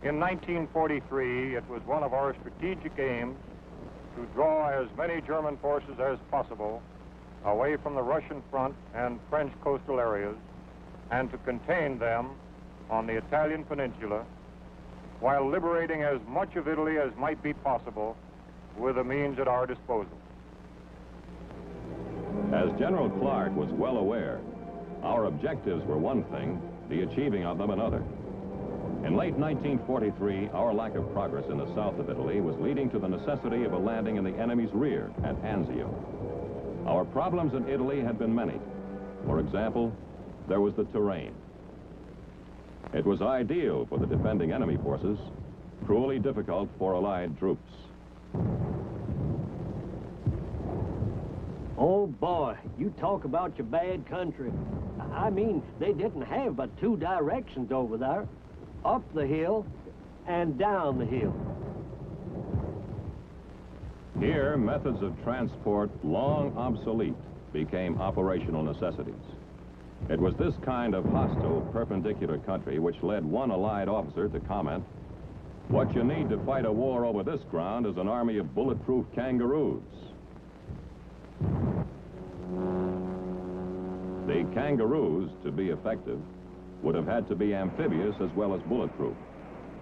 In 1943, it was one of our strategic aims to draw as many German forces as possible away from the Russian front and French coastal areas and to contain them on the Italian peninsula while liberating as much of Italy as might be possible with the means at our disposal. As General Clark was well aware, our objectives were one thing, the achieving of them another. In late 1943, our lack of progress in the south of Italy was leading to the necessity of a landing in the enemy's rear at Anzio. Our problems in Italy had been many. For example, there was the terrain. It was ideal for the defending enemy forces, cruelly difficult for Allied troops. Oh boy, you talk about your bad country. I mean, they didn't have but two directions over there. Up the hill and down the hill. Here, methods of transport long obsolete became operational necessities. It was this kind of hostile, perpendicular country which led one Allied officer to comment, "What you need to fight a war over this ground is an army of bulletproof kangaroos." The kangaroos, to be effective, would have had to be amphibious as well as bulletproof,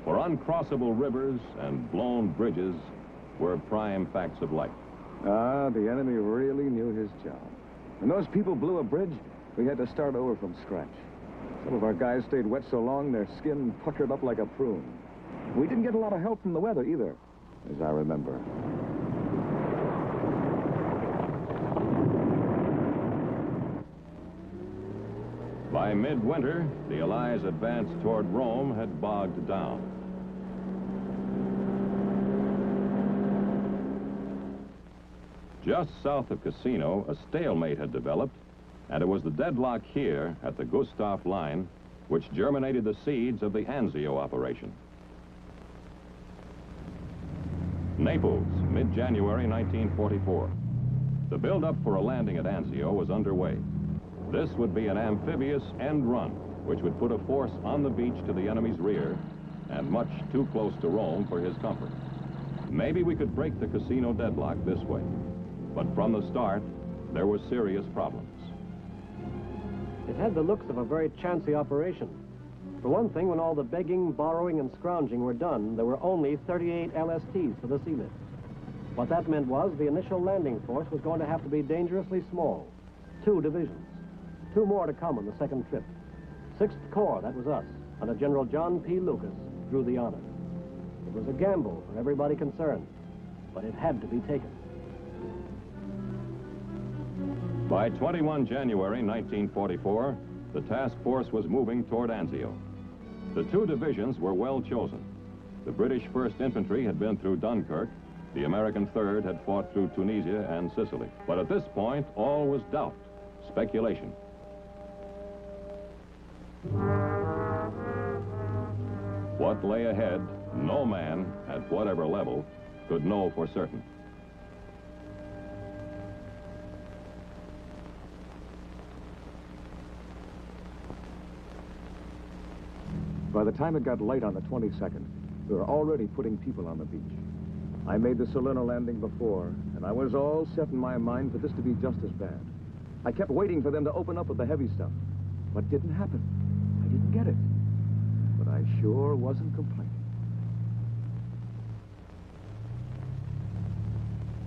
for uncrossable rivers and blown bridges were prime facts of life. Ah, the enemy really knew his job. When those people blew a bridge, we had to start over from scratch. Some of our guys stayed wet so long their skin puckered up like a prune. We didn't get a lot of help from the weather either, as I remember. By midwinter, the Allies' advance toward Rome had bogged down. Just south of Cassino, a stalemate had developed, and it was the deadlock here at the Gustav Line which germinated the seeds of the Anzio operation. Naples, mid-January 1944. The build-up for a landing at Anzio was underway. This would be an amphibious end run, which would put a force on the beach to the enemy's rear and much too close to Rome for his comfort. Maybe we could break the Cassino deadlock this way, but from the start, there were serious problems. It had the looks of a very chancy operation. For one thing, when all the begging, borrowing, and scrounging were done, there were only 38 LSTs for the sea lift. What that meant was the initial landing force was going to have to be dangerously small. 2 divisions. 2 more to come on the second trip. 6th Corps, that was us, under General John P. Lucas, drew the honor. It was a gamble for everybody concerned, but it had to be taken. By 21 January 1944, the task force was moving toward Anzio. The 2 divisions were well chosen. The British 1st Infantry had been through Dunkirk. The American 3rd had fought through Tunisia and Sicily. But at this point, all was doubt, speculation. What lay ahead, no man, at whatever level, could know for certain. By the time it got light on the 22nd, we were already putting people on the beach. I made the Salerno landing before, and I was all set in my mind for this to be just as bad. I kept waiting for them to open up with the heavy stuff, but it didn't happen. I didn't get it, but I sure wasn't complaining.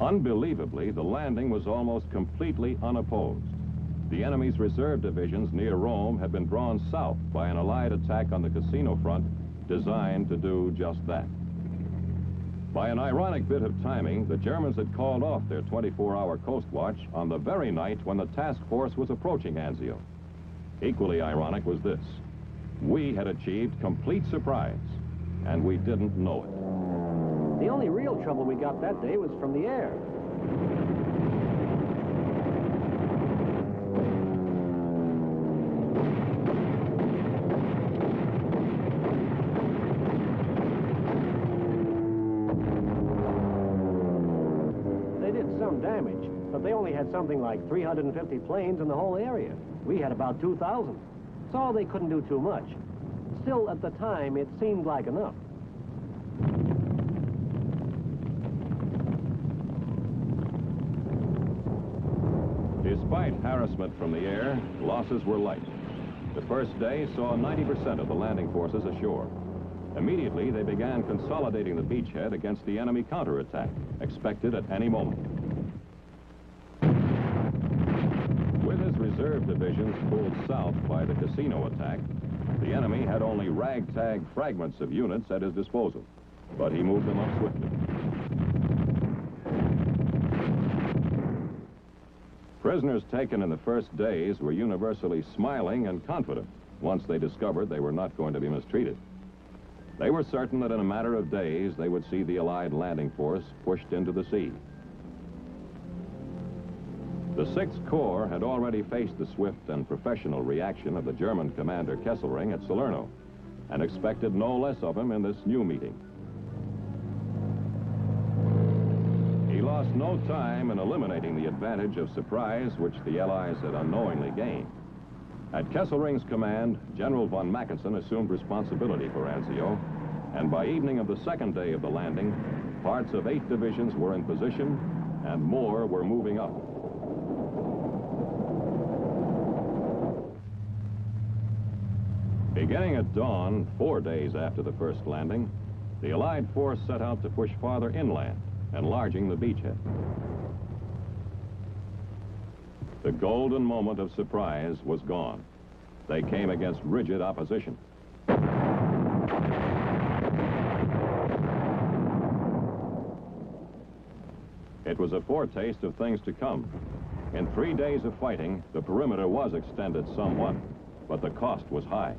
Unbelievably, the landing was almost completely unopposed. The enemy's reserve divisions near Rome had been drawn south by an Allied attack on the Cassino front designed to do just that. By an ironic bit of timing, the Germans had called off their 24-hour coast watch on the very night when the task force was approaching Anzio. Equally ironic was this: we had achieved complete surprise, and we didn't know it. The only real trouble we got that day was from the air. Damage, but they only had something like 350 planes in the whole area. We had about 2,000. So they couldn't do too much. Still, at the time, it seemed like enough. Despite harassment from the air, losses were light. The first day saw 90% of the landing forces ashore. Immediately, they began consolidating the beachhead against the enemy counterattack, expected at any moment. With his reserve divisions pulled south by the casino attack, the enemy had only ragtag fragments of units at his disposal, but he moved them up swiftly. Prisoners taken in the first days were universally smiling and confident once they discovered they were not going to be mistreated. They were certain that in a matter of days they would see the Allied landing force pushed into the sea. The 6th Corps had already faced the swift and professional reaction of the German commander Kesselring at Salerno and expected no less of him in this new meeting. He lost no time in eliminating the advantage of surprise which the Allies had unknowingly gained. At Kesselring's command, General von Mackensen assumed responsibility for Anzio, and by evening of the second day of the landing, parts of 8 divisions were in position and more were moving up. Beginning at dawn, 4 days after the first landing, the Allied force set out to push farther inland, enlarging the beachhead. The golden moment of surprise was gone. They came against rigid opposition. It was a foretaste of things to come. In 3 days of fighting, the perimeter was extended somewhat, but the cost was high.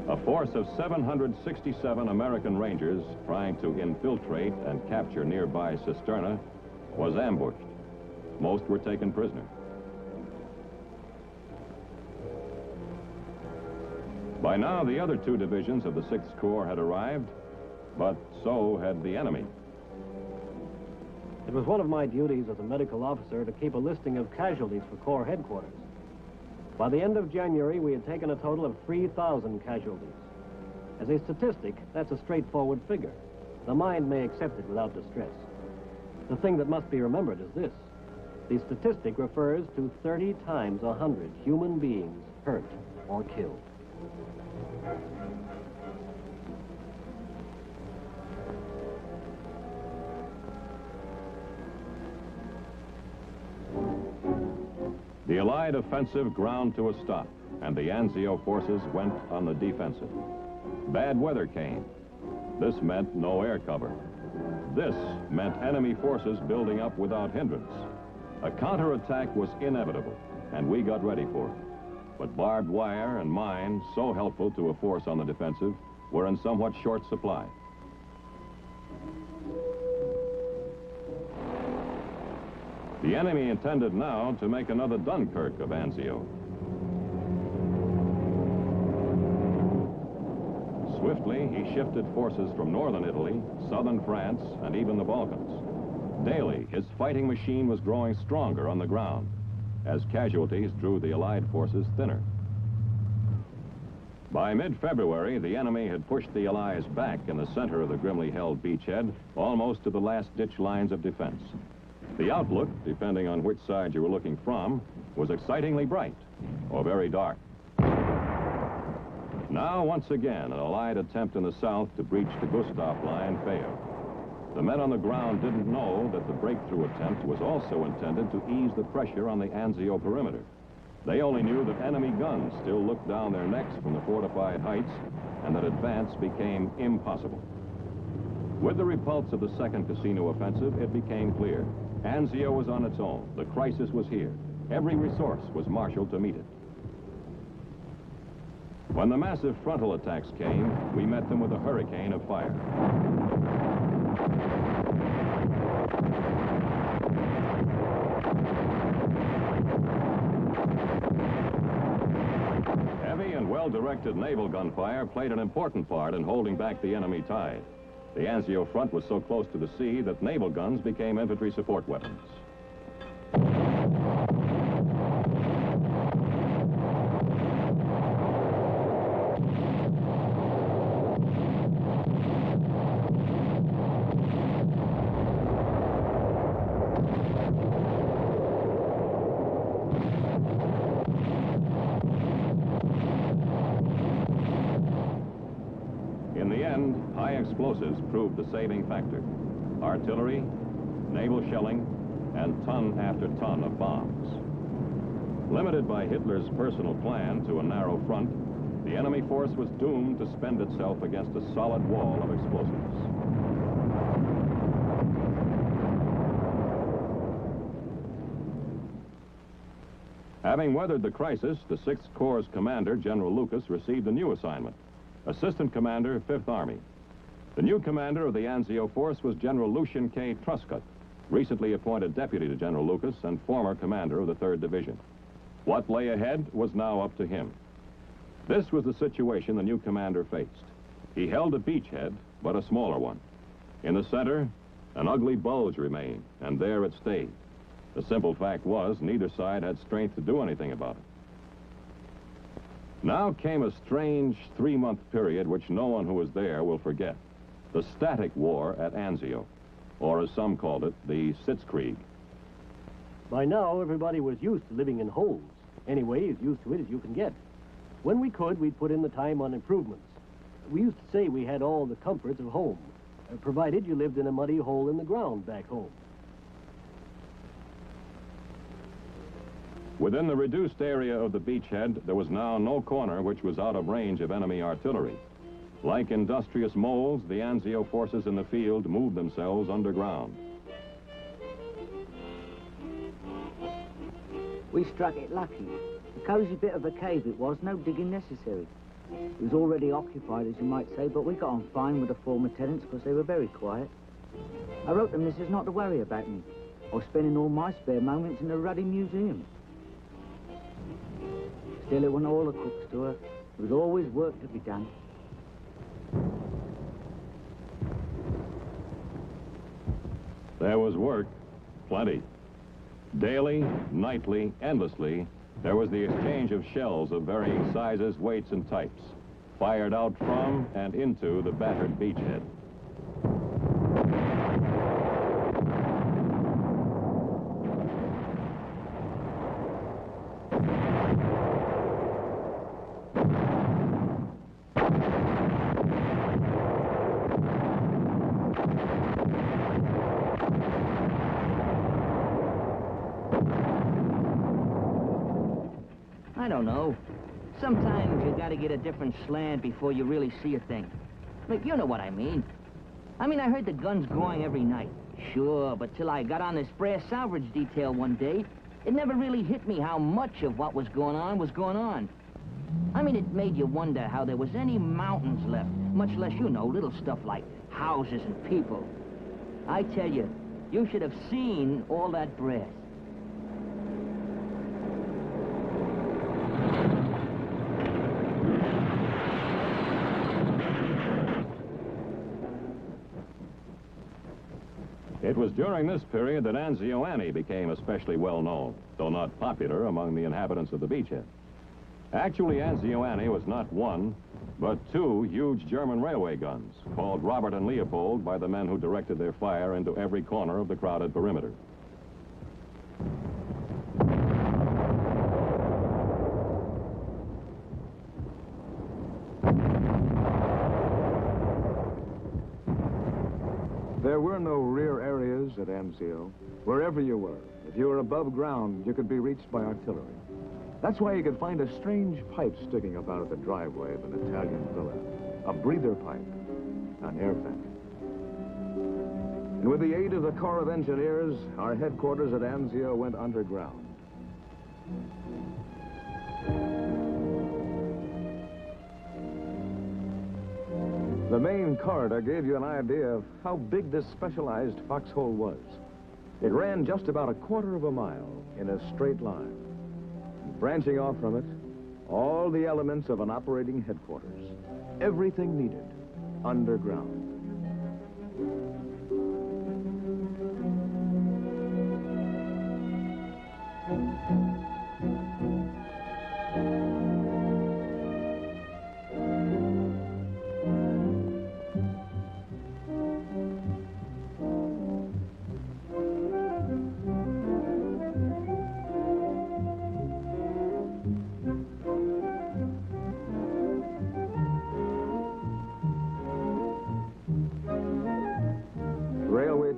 A force of 767 American Rangers trying to infiltrate and capture nearby Cisterna was ambushed. Most were taken prisoner. By now, the other 2 divisions of the 6th Corps had arrived, but so had the enemy. It was one of my duties as a medical officer to keep a listing of casualties for Corps headquarters. By the end of January, we had taken a total of 3,000 casualties. As a statistic, that's a straightforward figure. The mind may accept it without distress. The thing that must be remembered is this. The statistic refers to 30 times 100 human beings hurt or killed. The Allied offensive ground to a stop, and the Anzio forces went on the defensive. Bad weather came. This meant no air cover. This meant enemy forces building up without hindrance. A counterattack was inevitable, and we got ready for it. But barbed wire and mines, so helpful to a force on the defensive, were in somewhat short supply. The enemy intended now to make another Dunkirk of Anzio. Swiftly, he shifted forces from northern Italy, southern France, and even the Balkans. Daily, his fighting machine was growing stronger on the ground, as casualties drew the Allied forces thinner. By mid-February, the enemy had pushed the Allies back in the center of the grimly held beachhead, almost to the last-ditch lines of defense. The outlook, depending on which side you were looking from, was excitingly bright or very dark. Now, once again, an Allied attempt in the south to breach the Gustav line failed. The men on the ground didn't know that the breakthrough attempt was also intended to ease the pressure on the Anzio perimeter. They only knew that enemy guns still looked down their necks from the fortified heights and that advance became impossible. With the repulse of the second Cassino offensive, it became clear. Anzio was on its own. The crisis was here. Every resource was marshaled to meet it. When the massive frontal attacks came, we met them with a hurricane of fire. Heavy and well-directed naval gunfire played an important part in holding back the enemy tide. The Anzio front was so close to the sea that naval guns became infantry support weapons. high explosives proved the saving factor. Artillery, naval shelling, and ton after ton of bombs. Limited by Hitler's personal plan to a narrow front, the enemy force was doomed to spend itself against a solid wall of explosives. Having weathered the crisis, the 6th Corps' commander, General Lucas, received a new assignment, Assistant Commander, 5th Army. The new commander of the Anzio force was General Lucian K. Truscott, recently appointed deputy to General Lucas and former commander of the 3rd Division. What lay ahead was now up to him. This was the situation the new commander faced. He held a beachhead, but a smaller one. In the center, an ugly bulge remained, and there it stayed. The simple fact was, neither side had strength to do anything about it. Now came a strange 3-month period which no one who was there will forget. The static war at Anzio, or as some called it, the Sitzkrieg. By now, everybody was used to living in holes. Anyway, as used to it as you can get. When we could, we'd put in the time on improvements. We used to say we had all the comforts of home, provided you lived in a muddy hole in the ground back home. Within the reduced area of the beachhead, there was now no corner which was out of range of enemy artillery. Like industrious moles, the Anzio forces in the field moved themselves underground. We struck it lucky. A cozy bit of a cave it was, no digging necessary. It was already occupied, as you might say, but we got on fine with the former tenants because they were very quiet. I wrote the missus not to worry about me. I was spending all my spare moments in the ruddy museum. Still, it wasn't all the cook's to her. There was always work to be done. There was work, plenty. Daily, nightly, endlessly, there was the exchange of shells of varying sizes, weights, and types, fired out from and into the battered beachhead. I don't know. Sometimes you gotta get a different slant before you really see a thing. Look, you know what I mean. I heard the guns going every night. Sure, but till I got on this brass salvage detail one day, it never really hit me how much of what was going on was going on. It made you wonder how there was any mountains left, much less, little stuff like houses and people. I tell you, you should have seen all that brass. It was during this period that Anzio Annie became especially well known, though not popular among the inhabitants of the beachhead. Actually, Anzio Annie was not one, but 2 huge German railway guns, called Robert and Leopold by the men who directed their fire into every corner of the crowded perimeter. There were no rear areas at Anzio. Wherever you were, if you were above ground, you could be reached by artillery. That's why you could find a strange pipe sticking up out of the driveway of an Italian villa. A breather pipe, an air vent. And with the aid of the Corps of Engineers, our headquarters at Anzio went underground. The main corridor gave you an idea of how big this specialized foxhole was. It ran just about a quarter of a mile in a straight line. Branching off from it, all the elements of an operating headquarters. Everything needed underground.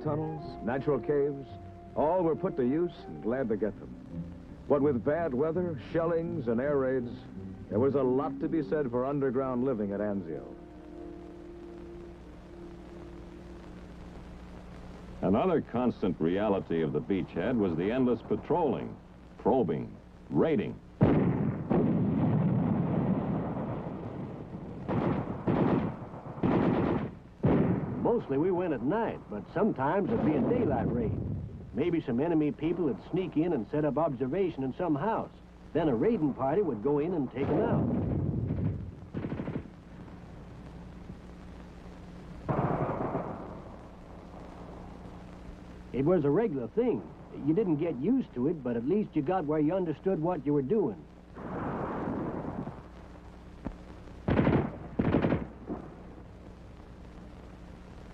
tunnels, natural caves, all were put to use and glad to get them. What with bad weather, shellings, and air raids, there was a lot to be said for underground living at Anzio. Another constant reality of the beachhead was the endless patrolling, probing, raiding. Mostly we went at night, but sometimes it'd be a daylight raid. Maybe some enemy people would sneak in and set up observation in some house. Then a raiding party would go in and take them out. It was a regular thing. You didn't get used to it, but at least you got where you understood what you were doing.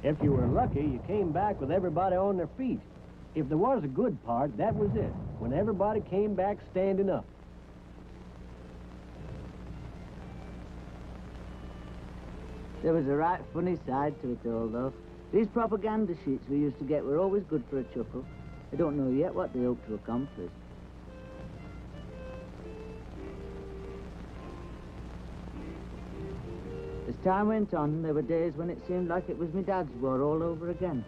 If you were lucky, you came back with everybody on their feet. If there was a good part, that was it, when everybody came back standing up. There was a right funny side to it all, though. These propaganda sheets we used to get were always good for a chuckle. I don't know yet what they hope to accomplish. As time went on, there were days when it seemed like it was my dad's war all over again.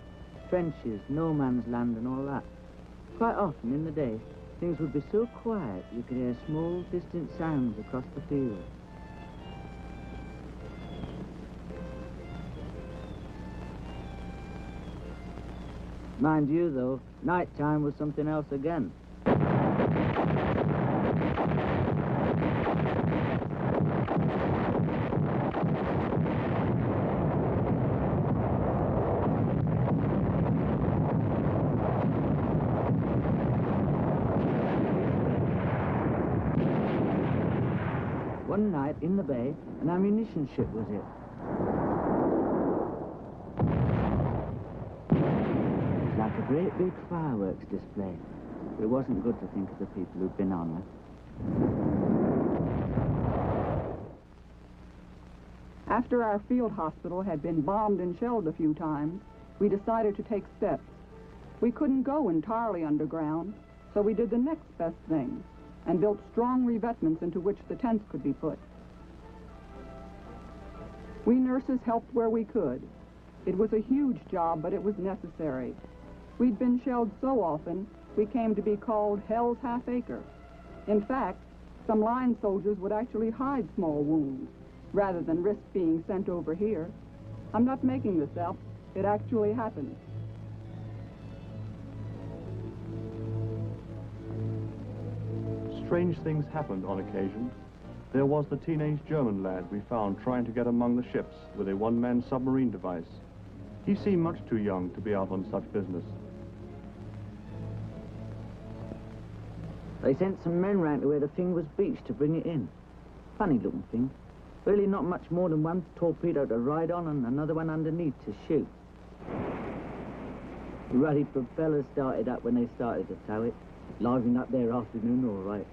Trenches, no man's land and all that. Quite often in the day, things would be so quiet you could hear small, distant sounds across the field. Mind you, though, night time was something else again. One night in the bay, an ammunition ship was hit. It was like a great big fireworks display. But it wasn't good to think of the people who'd been on it. After our field hospital had been bombed and shelled a few times, we decided to take steps. We couldn't go entirely underground, so we did the next best thing and built strong revetments into which the tents could be put. We nurses helped where we could. It was a huge job, but it was necessary. We'd been shelled so often, we came to be called Hell's Half-Acre. In fact, some line soldiers would actually hide small wounds, rather than risk being sent over here. I'm not making this up. It actually happened. Strange things happened on occasion. There was the teenage German lad we found trying to get among the ships with a one-man submarine device. He seemed much too young to be out on such business. They sent some men round to where the thing was beached to bring it in. Funny-looking thing. Really not much more than one torpedo to ride on and another one underneath to shoot. The ruddy propellers started up when they started to tow it. Livened up their afternoon all right.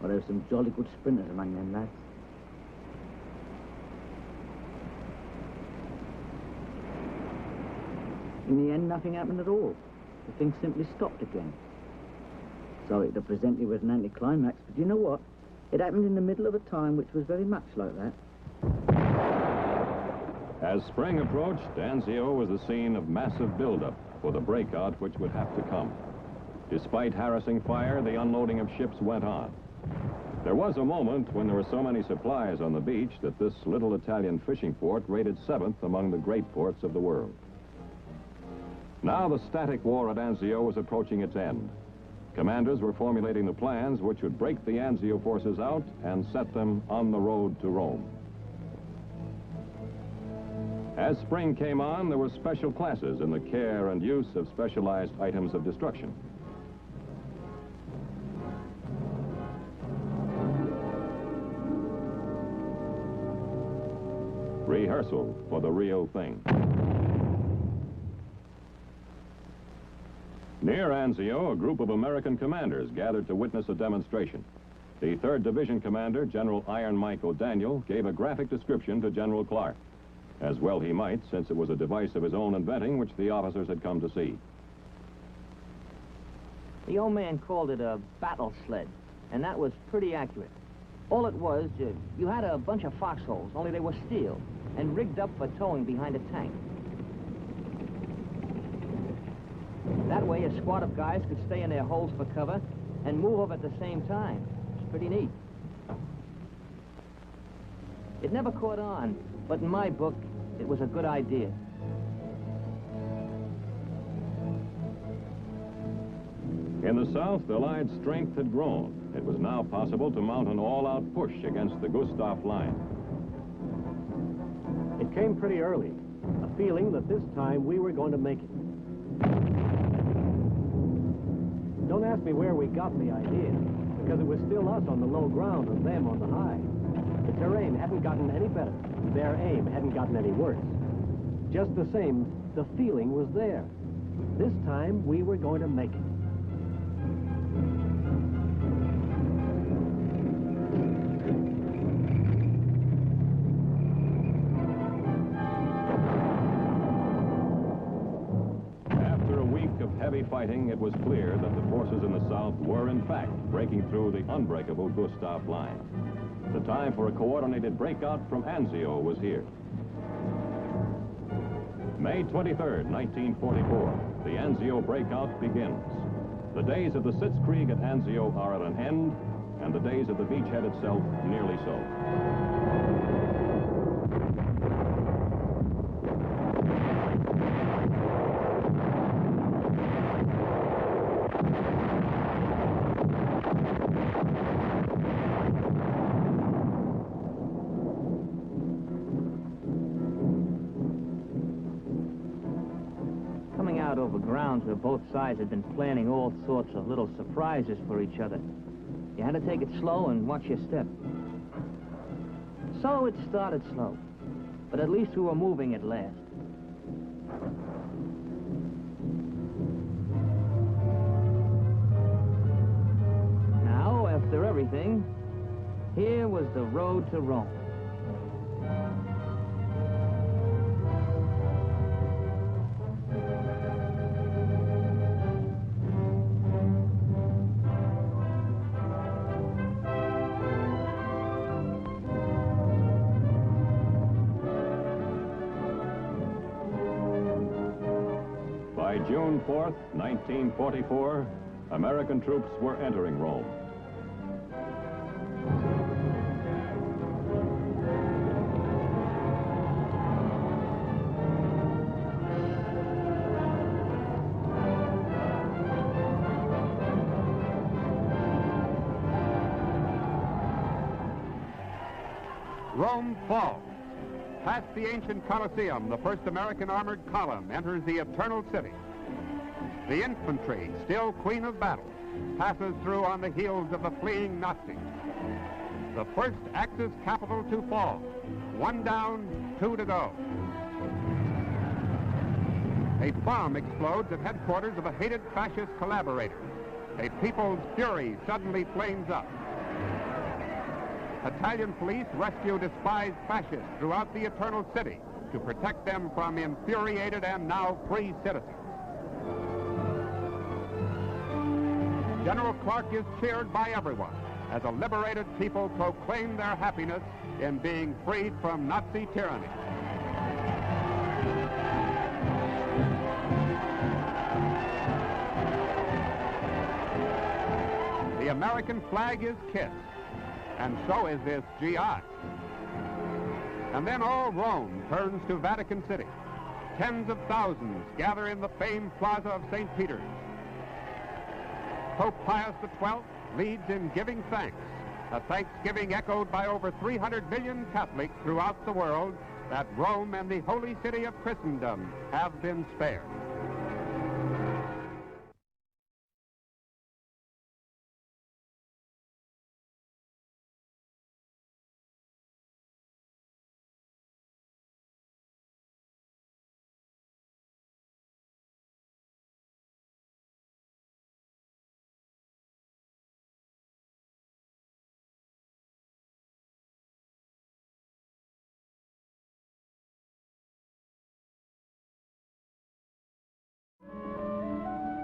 Well, there were some jolly good sprinters among them lads. In the end, nothing happened at all. The thing simply stopped again. Sorry to present you with an anticlimax, but you know what? It happened in the middle of a time which was very much like that. As spring approached, Anzio was the scene of massive buildup for the breakout which would have to come. Despite harassing fire, the unloading of ships went on. There was a moment when there were so many supplies on the beach that this little Italian fishing port rated 7th among the great ports of the world. Now the static war at Anzio was approaching its end. Commanders were formulating the plans which would break the Anzio forces out and set them on the road to Rome. As spring came on, there were special classes in the care and use of specialized items of destruction. Rehearsal for the real thing. Near Anzio, a group of American commanders gathered to witness a demonstration. The 3rd Division commander, General Iron Mike O'Daniel, gave a graphic description to General Clark. As well he might, since it was a device of his own inventing which the officers had come to see. The old man called it a battle sled, and that was pretty accurate. All it was, you had a bunch of foxholes, only they were steel, and rigged up for towing behind a tank. That way, a squad of guys could stay in their holes for cover and move up at the same time. It's pretty neat. It never caught on, but in my book, it was a good idea. In the South, the Allied strength had grown. It was now possible to mount an all-out push against the Gustav line. It came pretty early, a feeling that this time we were going to make it. Don't ask me where we got the idea, because it was still us on the low ground and them on the high. The terrain hadn't gotten any better. Their aim hadn't gotten any worse. Just the same, the feeling was there. This time, we were going to make it. After a week of heavy fighting, it was clear that the forces in the South were, in fact, breaking through the unbreakable Gustav line. The time for a coordinated breakout from Anzio was here. May 23rd, 1944, the Anzio breakout begins. The days of the Sitzkrieg at Anzio are at an end, and the days of the beachhead itself nearly so. Coming out over grounds where both sides had been planning all sorts of little surprises for each other. You had to take it slow and watch your step. So it started slow, but at least we were moving at last. Now, after everything, here was the road to Rome. By June 4th, 1944, American troops were entering Rome. Rome falls. Past the ancient Colosseum, the first American armored column enters the Eternal City. The infantry, still queen of battle, passes through on the heels of the fleeing Nazis. The first Axis capital to fall. 1 down, 2 to go. A bomb explodes at headquarters of a hated fascist collaborator. A people's fury suddenly flames up. Italian police rescue despised fascists throughout the Eternal City to protect them from infuriated and now free citizens. General Clark is cheered by everyone as a liberated people proclaim their happiness in being freed from Nazi tyranny. The American flag is kissed. And so is this GI. And then all Rome turns to Vatican City. Tens of thousands gather in the famed plaza of St. Peter's. Pope Pius XII leads in giving thanks, a thanksgiving echoed by over 300 million Catholics throughout the world that Rome and the holy city of Christendom have been spared.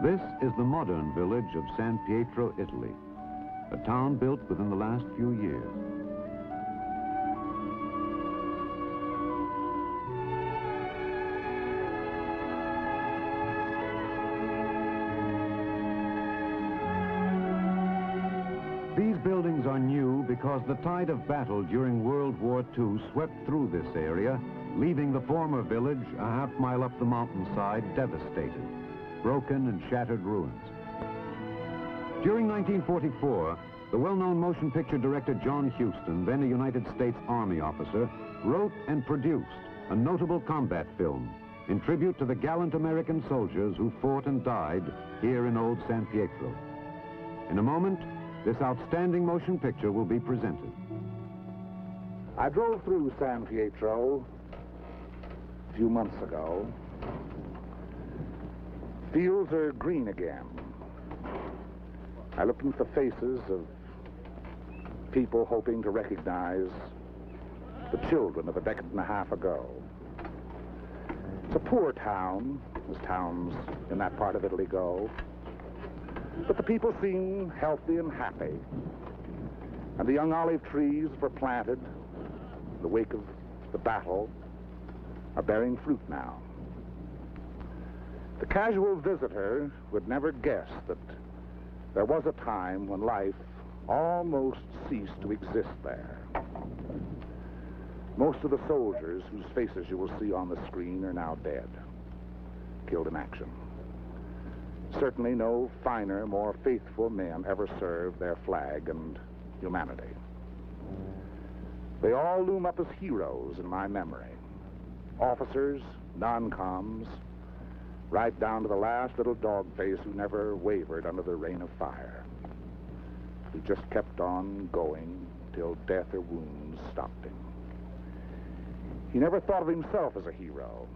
This is the modern village of San Pietro, Italy, a town built within the last few years. These buildings are new because the tide of battle during World War II swept through this area, leaving the former village a half-mile up the mountainside devastated, broken and shattered ruins. During 1944, the well-known motion picture director John Huston, then a United States Army officer, wrote and produced a notable combat film in tribute to the gallant American soldiers who fought and died here in old San Pietro. In a moment, this outstanding motion picture will be presented. I drove through San Pietro a few months ago. Fields are green again. I looked into the faces of people hoping to recognize the children of a decade and a half ago. It's a poor town, as towns in that part of Italy go, but the people seem healthy and happy. And the young olive trees that were planted in the wake of the battle are bearing fruit now. The casual visitor would never guess that there was a time when life almost ceased to exist there. Most of the soldiers whose faces you will see on the screen are now dead, killed in action. Certainly no finer, more faithful men ever served their flag and humanity. They all loom up as heroes in my memory. Officers, non-coms, right down to the last little dog face who never wavered under the rain of fire. Who just kept on going till death or wounds stopped him. He never thought of himself as a hero,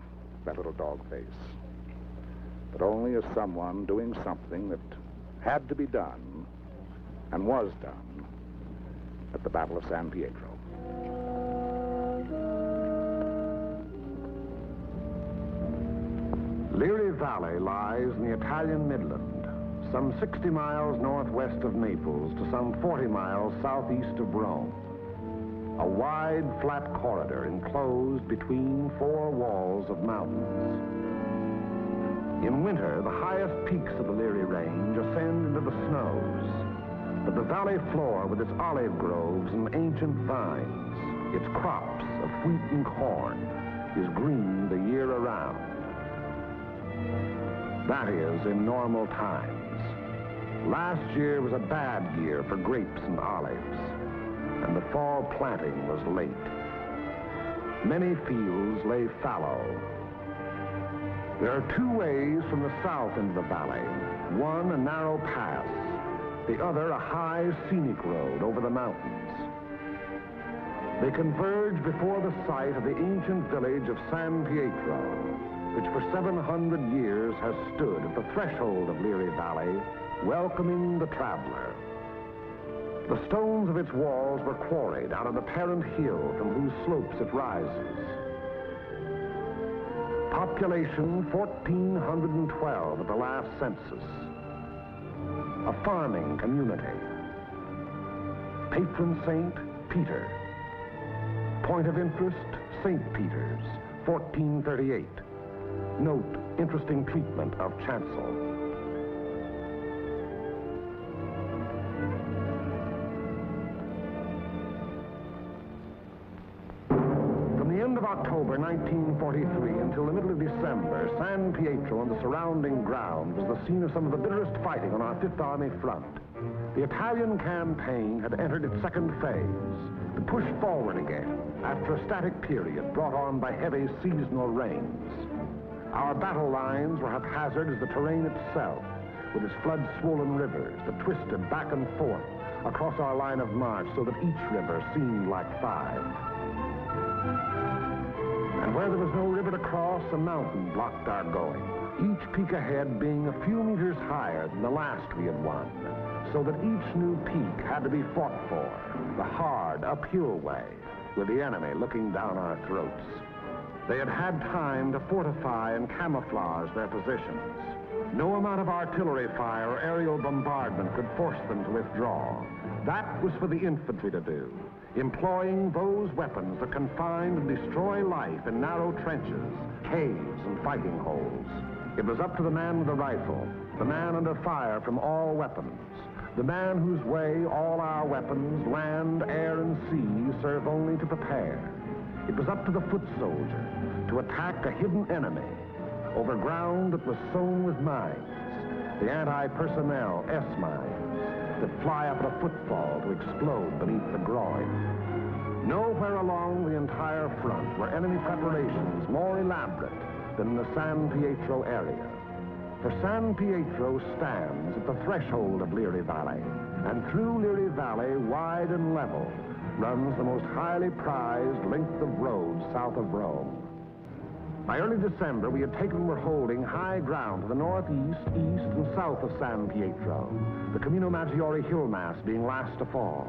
that little dog face, but only as someone doing something that had to be done and was done at the Battle of San Pietro. Liri Valley lies in the Italian Midland, some 60 miles northwest of Naples to some 40 miles southeast of Rome. A wide, flat corridor enclosed between four walls of mountains. In winter, the highest peaks of the Liri Range ascend into the snows, but the valley floor with its olive groves and ancient vines, its crops of wheat and corn, is green the year around. That is, in normal times. Last year was a bad year for grapes and olives, and the fall planting was late. Many fields lay fallow. There are two ways from the south into the valley. One, a narrow pass. The other, a high, scenic road over the mountains. They converge before the site of the ancient village of San Pietro, which for 700 years has stood at the threshold of Liri Valley, welcoming the traveler. The stones of its walls were quarried out of the parent hill from whose slopes it rises. Population 1,412 at the last census. A farming community. Patron saint, Peter. Point of interest, St. Peter's, 1438. Note, interesting treatment of chancel. From the end of October 1943 until the middle of December, San Pietro and the surrounding ground was the scene of some of the bitterest fighting on our Fifth Army front. The Italian campaign had entered its second phase, to push forward again after a static period brought on by heavy seasonal rains. Our battle lines were haphazard as the terrain itself, with its flood-swollen rivers that twisted back and forth across our line of march so that each river seemed like five. And where there was no river to cross, a mountain blocked our going, each peak ahead being a few meters higher than the last we had won, so that each new peak had to be fought for, the hard, uphill way, with the enemy looking down our throats. They had had time to fortify and camouflage their positions. No amount of artillery fire or aerial bombardment could force them to withdraw. That was for the infantry to do, employing those weapons that can find and destroy life in narrow trenches, caves, and fighting holes. It was up to the man with the rifle, the man under fire from all weapons, the man whose way all our weapons, land, air, and sea, serve only to prepare. It was up to the foot soldier to attack a hidden enemy over ground that was sown with mines, the anti-personnel S-mines that fly up at a footfall to explode beneath the groin. Nowhere along the entire front were enemy preparations more elaborate than the San Pietro area. For San Pietro stands at the threshold of Liri Valley, and through Liri Valley, wide and level, runs the most highly prized length of road south of Rome. By early December, we had taken and were holding high ground to the northeast, east, and south of San Pietro, the Camino Maggiore hill mass being last to fall.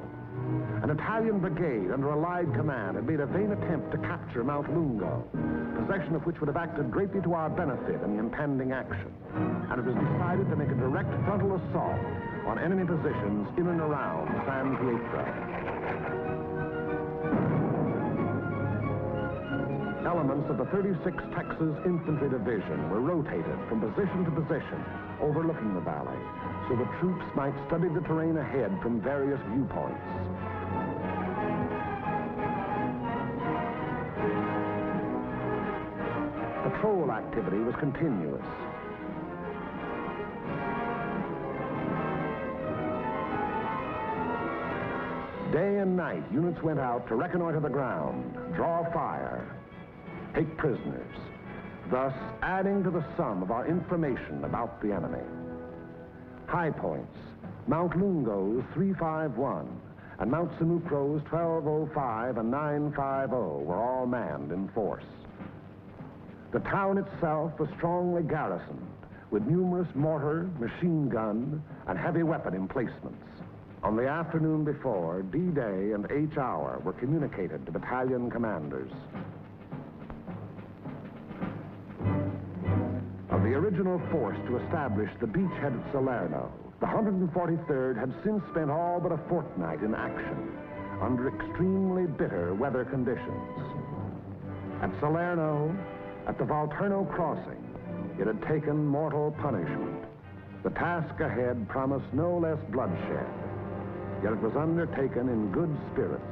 An Italian brigade under Allied command had made a vain attempt to capture Mount Lungo, possession of which would have acted greatly to our benefit in the impending action. And it was decided to make a direct frontal assault on enemy positions in and around San Pietro. Elements of the 36th Texas Infantry Division were rotated from position to position, overlooking the valley, so the troops might study the terrain ahead from various viewpoints. Patrol activity was continuous. Day and night, units went out to reconnoiter the ground, draw fire, take prisoners, thus adding to the sum of our information about the enemy. High points, Mount Lungo's 351 and Mount Sinucro's 1205 and 950 were all manned in force. The town itself was strongly garrisoned with numerous mortar, machine gun, and heavy weapon emplacements. On the afternoon before, D-Day and H-Hour were communicated to battalion commanders. Of the original force to establish the beachhead at Salerno, the 143rd had since spent all but a fortnight in action under extremely bitter weather conditions. At Salerno, at the Volturno crossing, it had taken mortal punishment. The task ahead promised no less bloodshed, yet it was undertaken in good spirits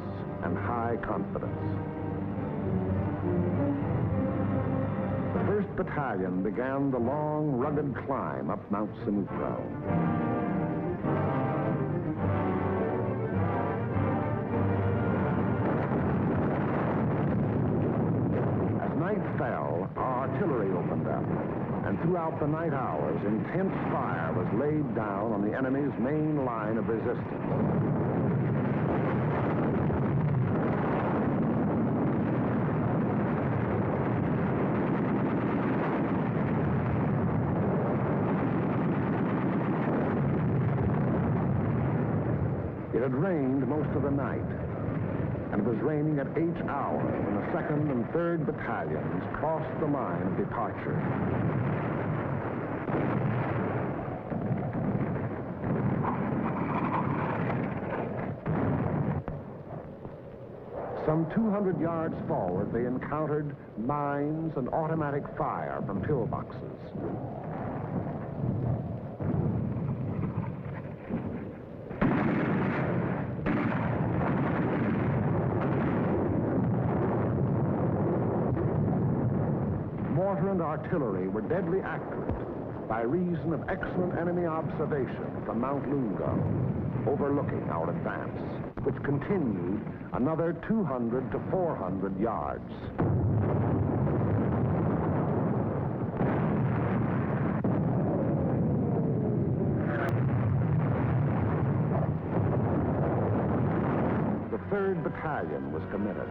and high confidence. The 1st Battalion began the long, rugged climb up Mount Sinucro. As night fell, our artillery opened up, and throughout the night hours, intense fire was laid down on the enemy's main line of resistance. It had rained most of the night, and it was raining at H-Hour when the 2nd and 3rd Battalions crossed the line of departure. Some 200 yards forward, they encountered mines and automatic fire from pillboxes. Mortar and artillery were deadly accurate by reason of excellent enemy observation from Mount Lungo, overlooking our advance, which continued another 200 to 400 yards. The 3rd Battalion was committed.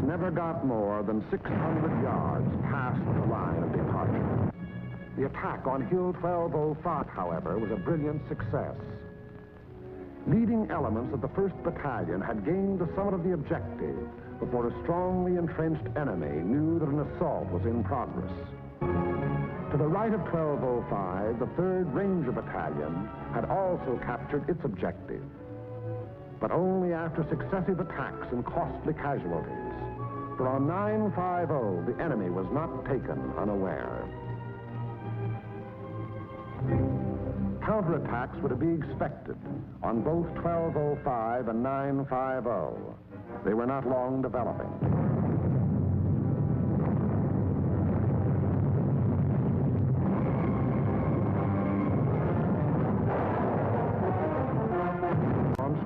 never got more than 600 yards past the line of departure. The attack on Hill 1205, however, was a brilliant success. Leading elements of the 1st Battalion had gained the summit of the objective before a strongly entrenched enemy knew that an assault was in progress. To the right of 1205, the 3rd Ranger Battalion had also captured its objective, but only after successive attacks and costly casualties. For on 950, the enemy was not taken unaware. Counterattacks were to be expected on both 1205 and 950. They were not long developing.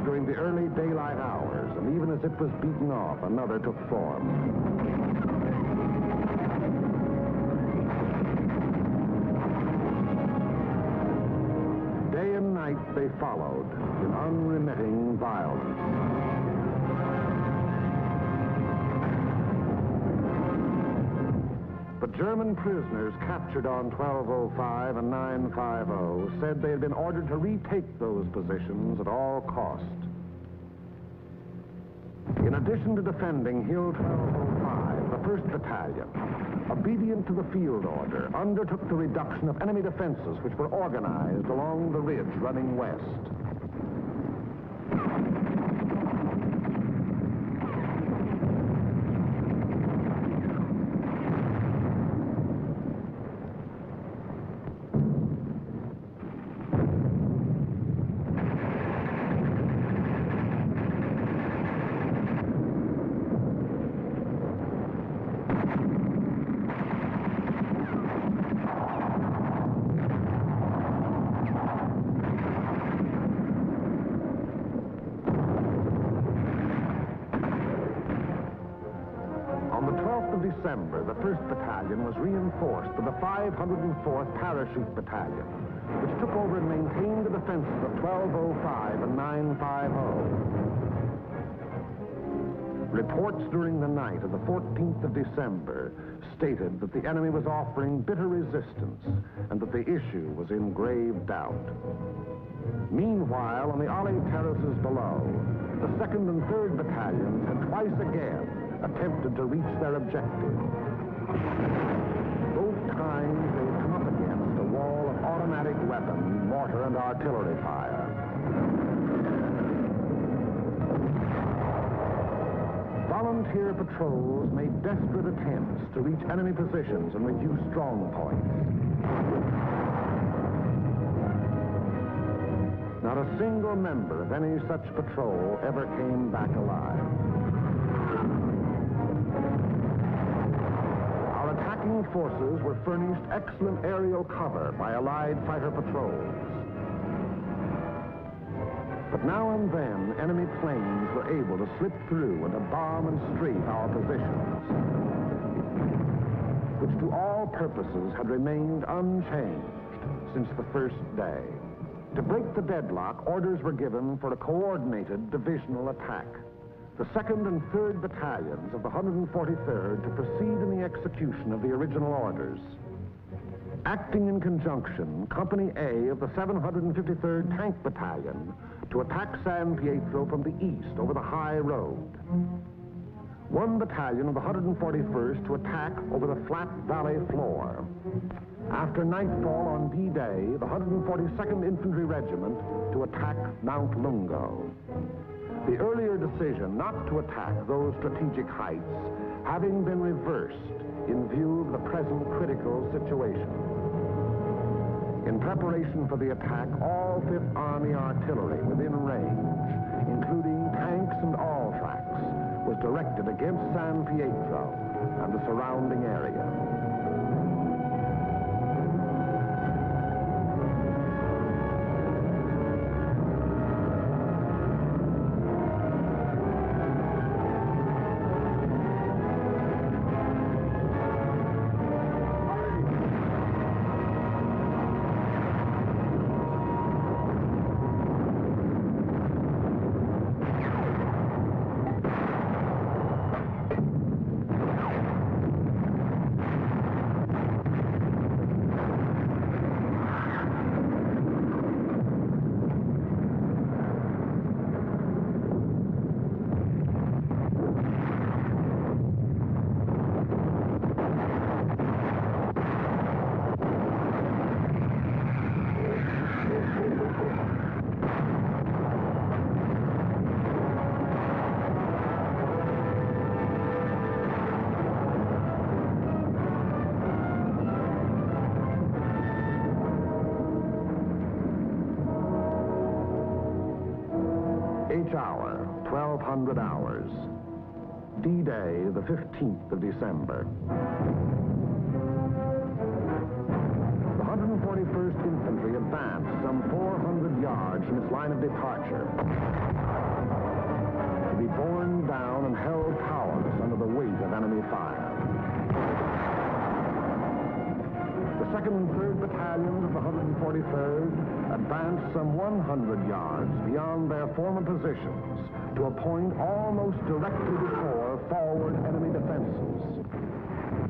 During the early daylight hours, and even as it was beaten off, another took form. Day and night they followed in unremitting violence. But German prisoners captured on 1205 and 950 said they had been ordered to retake those positions at all cost. In addition to defending Hill 1205, the 1st Battalion, obedient to the field order, undertook the reduction of enemy defenses which were organized along the ridge running west. December, the 1st Battalion was reinforced with the 504th Parachute Battalion, which took over and maintained the defenses of 1205 and 950. Reports during the night of the 14th of December stated that the enemy was offering bitter resistance and that the issue was in grave doubt. Meanwhile, on the Olive terraces below, the 2nd and 3rd Battalions had twice again attempted to reach their objective. Both times they had come up against a wall of automatic weapon, mortar, and artillery fire. Volunteer patrols made desperate attempts to reach enemy positions and reduce strong points. Not a single member of any such patrol ever came back alive. Our attacking forces were furnished excellent aerial cover by Allied fighter patrols. But now and then, enemy planes were able to slip through and to bomb and strafe our positions, which to all purposes had remained unchanged since the first day. To break the deadlock, orders were given for a coordinated divisional attack. The 2nd and 3rd Battalions of the 143rd to proceed in the execution of the original orders. Acting in conjunction, Company A of the 753rd Tank Battalion to attack San Pietro from the east over the high road. 1 battalion of the 141st to attack over the flat valley floor. After nightfall on D-Day, the 142nd Infantry Regiment to attack Mount Lungo. The earlier decision not to attack those strategic heights having been reversed in view of the present critical situation. In preparation for the attack, all 5th Army artillery within range, including tanks and all tracks, was directed against San Pietro and the surrounding area. each hour, 1,200 hours. D-Day, the 15th of December. The 141st Infantry advanced some 400 yards from its line of departure, to be borne down and held powerless under the weight of enemy fire. The 2nd and 3rd Battalions of the 143rd advanced some 100 yards beyond their former positions to a point almost directly before forward enemy defenses.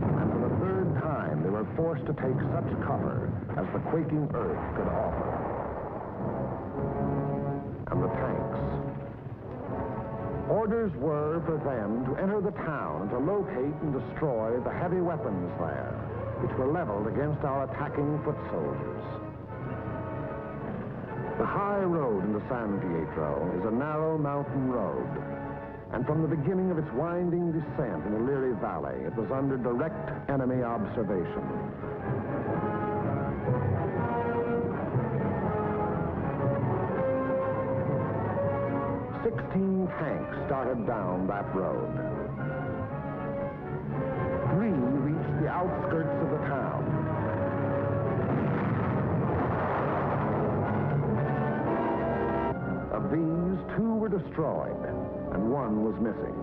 And for the 3rd time, they were forced to take such cover as the quaking earth could offer. And the tanks. Orders were for them to enter the town and to locate and destroy the heavy weapons there, which were leveled against our attacking foot soldiers. The high road into San Pietro is a narrow mountain road, and from the beginning of its winding descent in the Liri Valley, it was under direct enemy observation. "16 tanks started down that road. 3 reached the outskirts of the town. Of these, 2 were destroyed, and 1 was missing.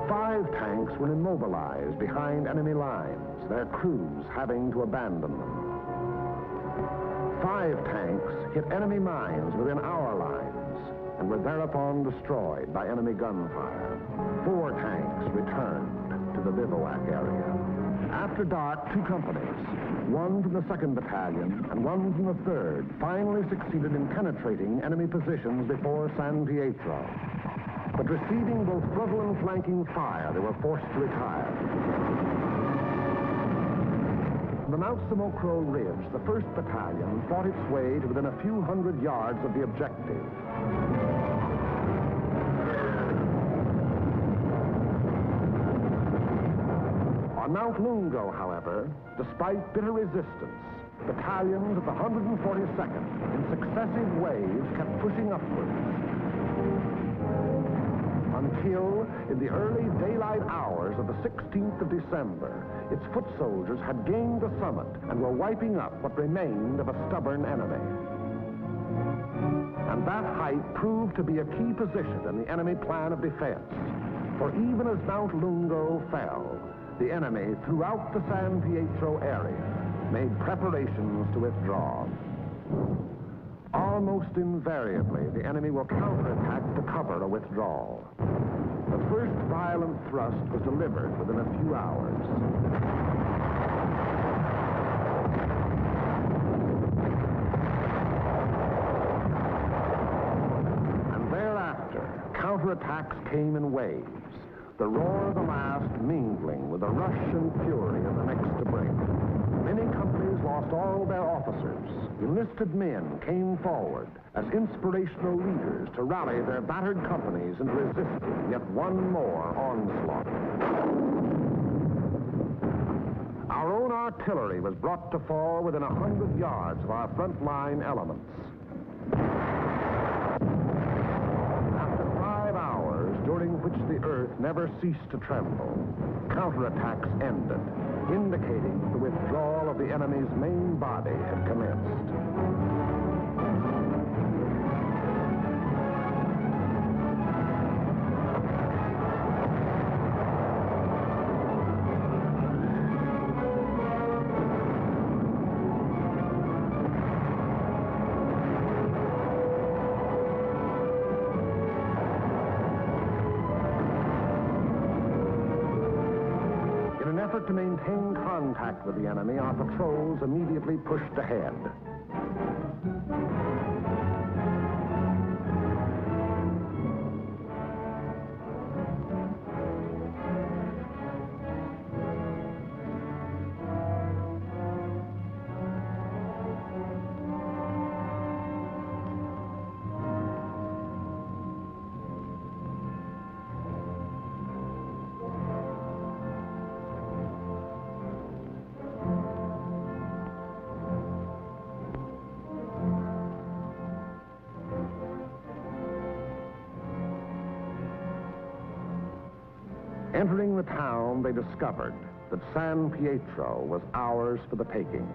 5 tanks were immobilized behind enemy lines, their crews having to abandon them. 5 tanks hit enemy mines within our lines and were thereupon destroyed by enemy gunfire. 4 tanks returned to the bivouac area. After dark, 2 companies, 1 from the 2nd Battalion and 1 from the 3rd, finally succeeded in penetrating enemy positions before San Pietro. But receiving both frontal and flanking fire, they were forced to retire. On the Mount Samocro Ridge, the 1st Battalion fought its way to within a few hundred yards of the objective. On Mount Lungo, however, despite bitter resistance, battalions of the 142nd, in successive waves, kept pushing upwards, until, in the early daylight hours of the 16th of December, its foot soldiers had gained the summit and were wiping up what remained of a stubborn enemy. And that height proved to be a key position in the enemy plan of defense, for even as Mount Lungo fell, the enemy throughout the San Pietro area made preparations to withdraw. Almost invariably, the enemy will counterattack to cover a withdrawal. The first violent thrust was delivered within a few hours. And thereafter, counterattacks came in waves, the roar of the last mingling with the rush and fury of the next to break. Many companies lost all their officers. Enlisted men came forward as inspirational leaders to rally their battered companies into resisting yet one more onslaught. Our own artillery was brought to fall within 100 yards of our front-line elements. During which the earth never ceased to tremble, counterattacks ended, indicating that the withdrawal of the enemy's main body had commenced. To maintain contact with the enemy, our patrols immediately pushed ahead. Entering the town, they discovered that San Pietro was ours for the taking.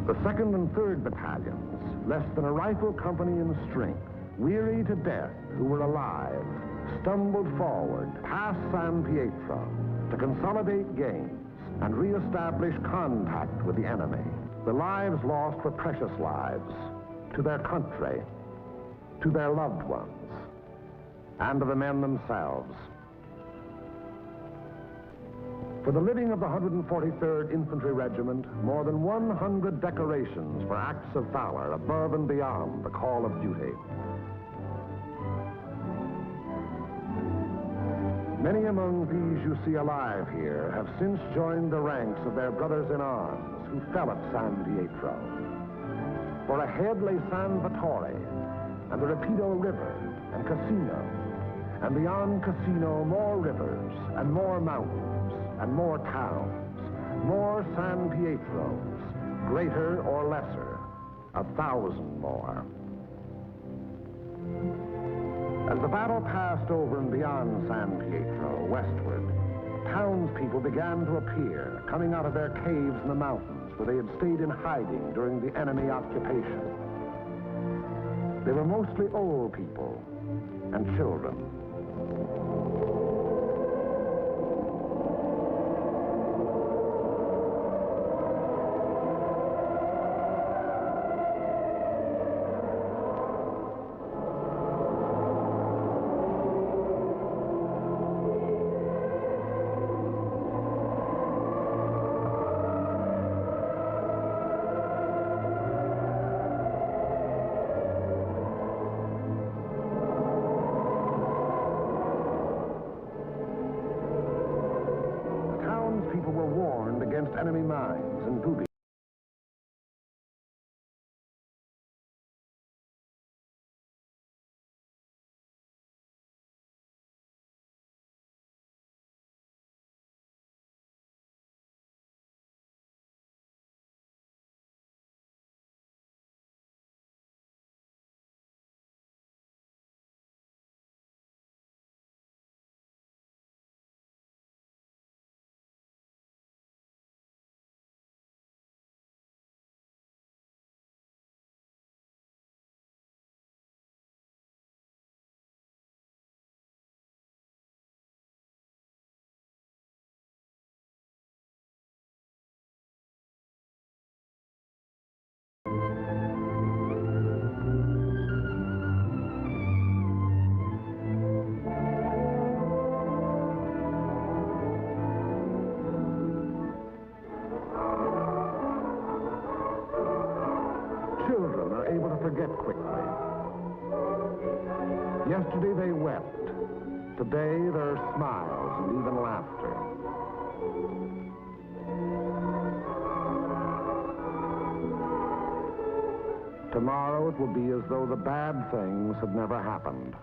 The 2nd and 3rd battalions, less than a rifle company in strength, weary to death who were alive, stumbled forward past San Pietro to consolidate gains and re-establish contact with the enemy. The lives lost were precious lives to their country, to their loved ones, and to the men themselves. For the living of the 143rd Infantry Regiment, more than 100 decorations for acts of valor above and beyond the call of duty. Many among these you see alive here have since joined the ranks of their brothers in arms who fell at San Pietro. For ahead lay San Vittore and the Rapido River and Cassino, and beyond Cassino more rivers and more mountains and more towns, more San Pietros, greater or lesser, 1,000 more. As the battle passed over and beyond San Pietro, westward, townspeople began to appear, coming out of their caves in the mountains where they had stayed in hiding during the enemy occupation. They were mostly old people and children. Enemy mines and booby. Children are able to forget quickly. Yesterday they wept. Today there are smiles and even laughter. Tomorrow it will be as though the bad things had never happened.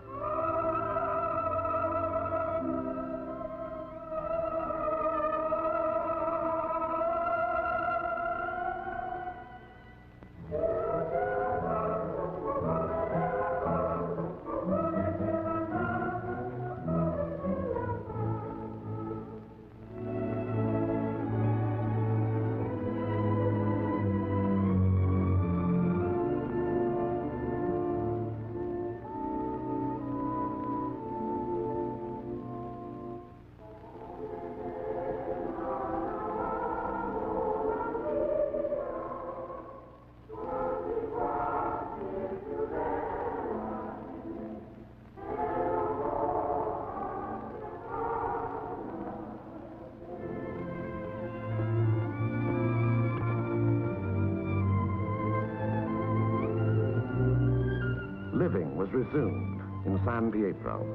Living was resumed in San Pietro.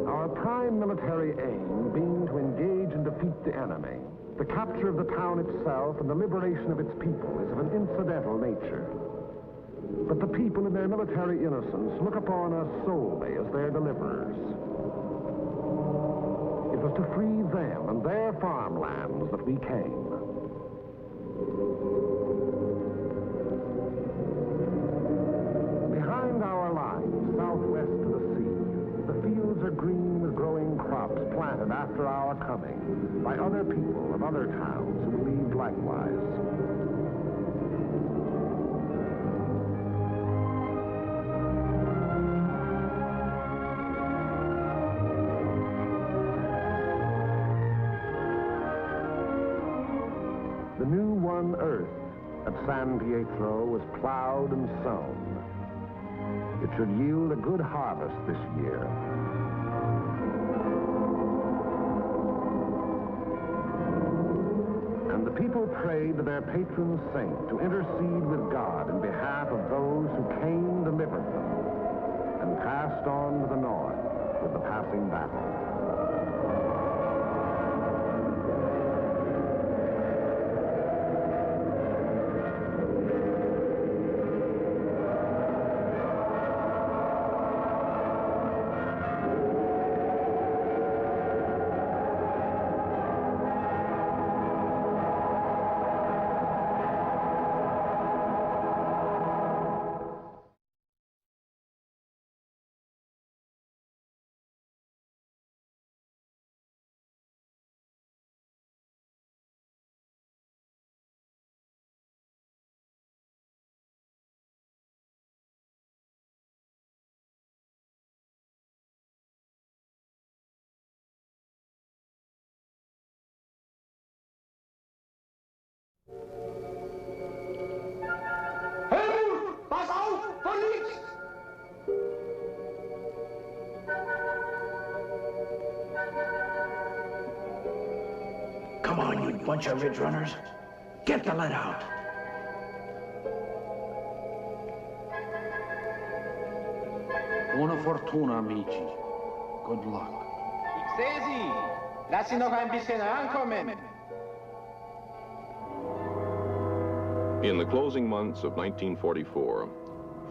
Our prime military aim being to engage and defeat the enemy, the capture of the town itself and the liberation of its people is of an incidental nature. But the people in their military innocence look upon us solely as their deliverers. It was to free them and their farmlands that we came. Behind our lines, southwest to the sea, the fields are green with growing crops planted after our coming by other people of other towns who believed likewise. The new won earth at San Pietro was plowed and sown. It should yield a good harvest this year. And the people prayed to their patron saint to intercede with God in behalf of those who came, delivered them, and passed on to the north with the passing battle. Come on, you bunch of ridge runners. Get the lead out. Buona fortuna, amici. Good luck. Sesi, lass ihn noch ein bisschen ankommen. In the closing months of 1944,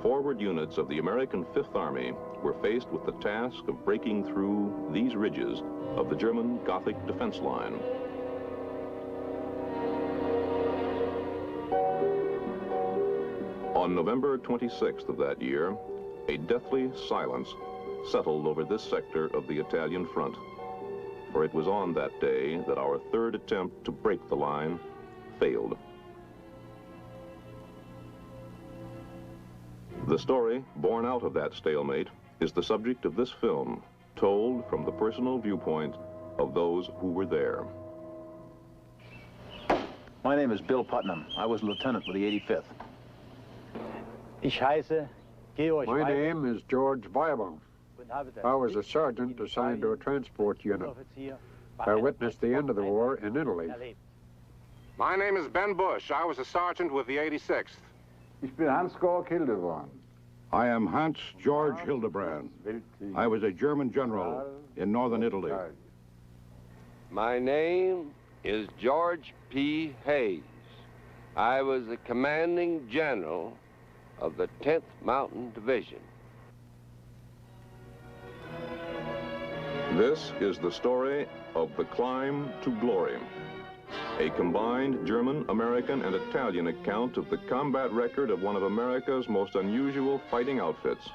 forward units of the American Fifth Army were faced with the task of breaking through these ridges of the German Gothic defense line. On November 26th of that year, a deathly silence settled over this sector of the Italian front, for it was on that day that our third attempt to break the line failed. The story born out of that stalemate is the subject of this film, told from the personal viewpoint of those who were there. My name is Bill Putnam. I was a lieutenant with the 85th. Ich heiße Georg. My name is George Weibel. I was a sergeant assigned to a transport unit. I witnessed the end of the war in Italy. My name is Ben Bush. I was a sergeant with the 86th. Ich bin Hans-Georg Hildebrand. I am Hans Georg Hildebrand. I was a German general in northern Italy. My name is George P. Hayes. I was the commanding general of the 10th Mountain Division. This is the story of the climb to glory, a combined German, American, and Italian account of the combat record of one of America's most unusual fighting outfits,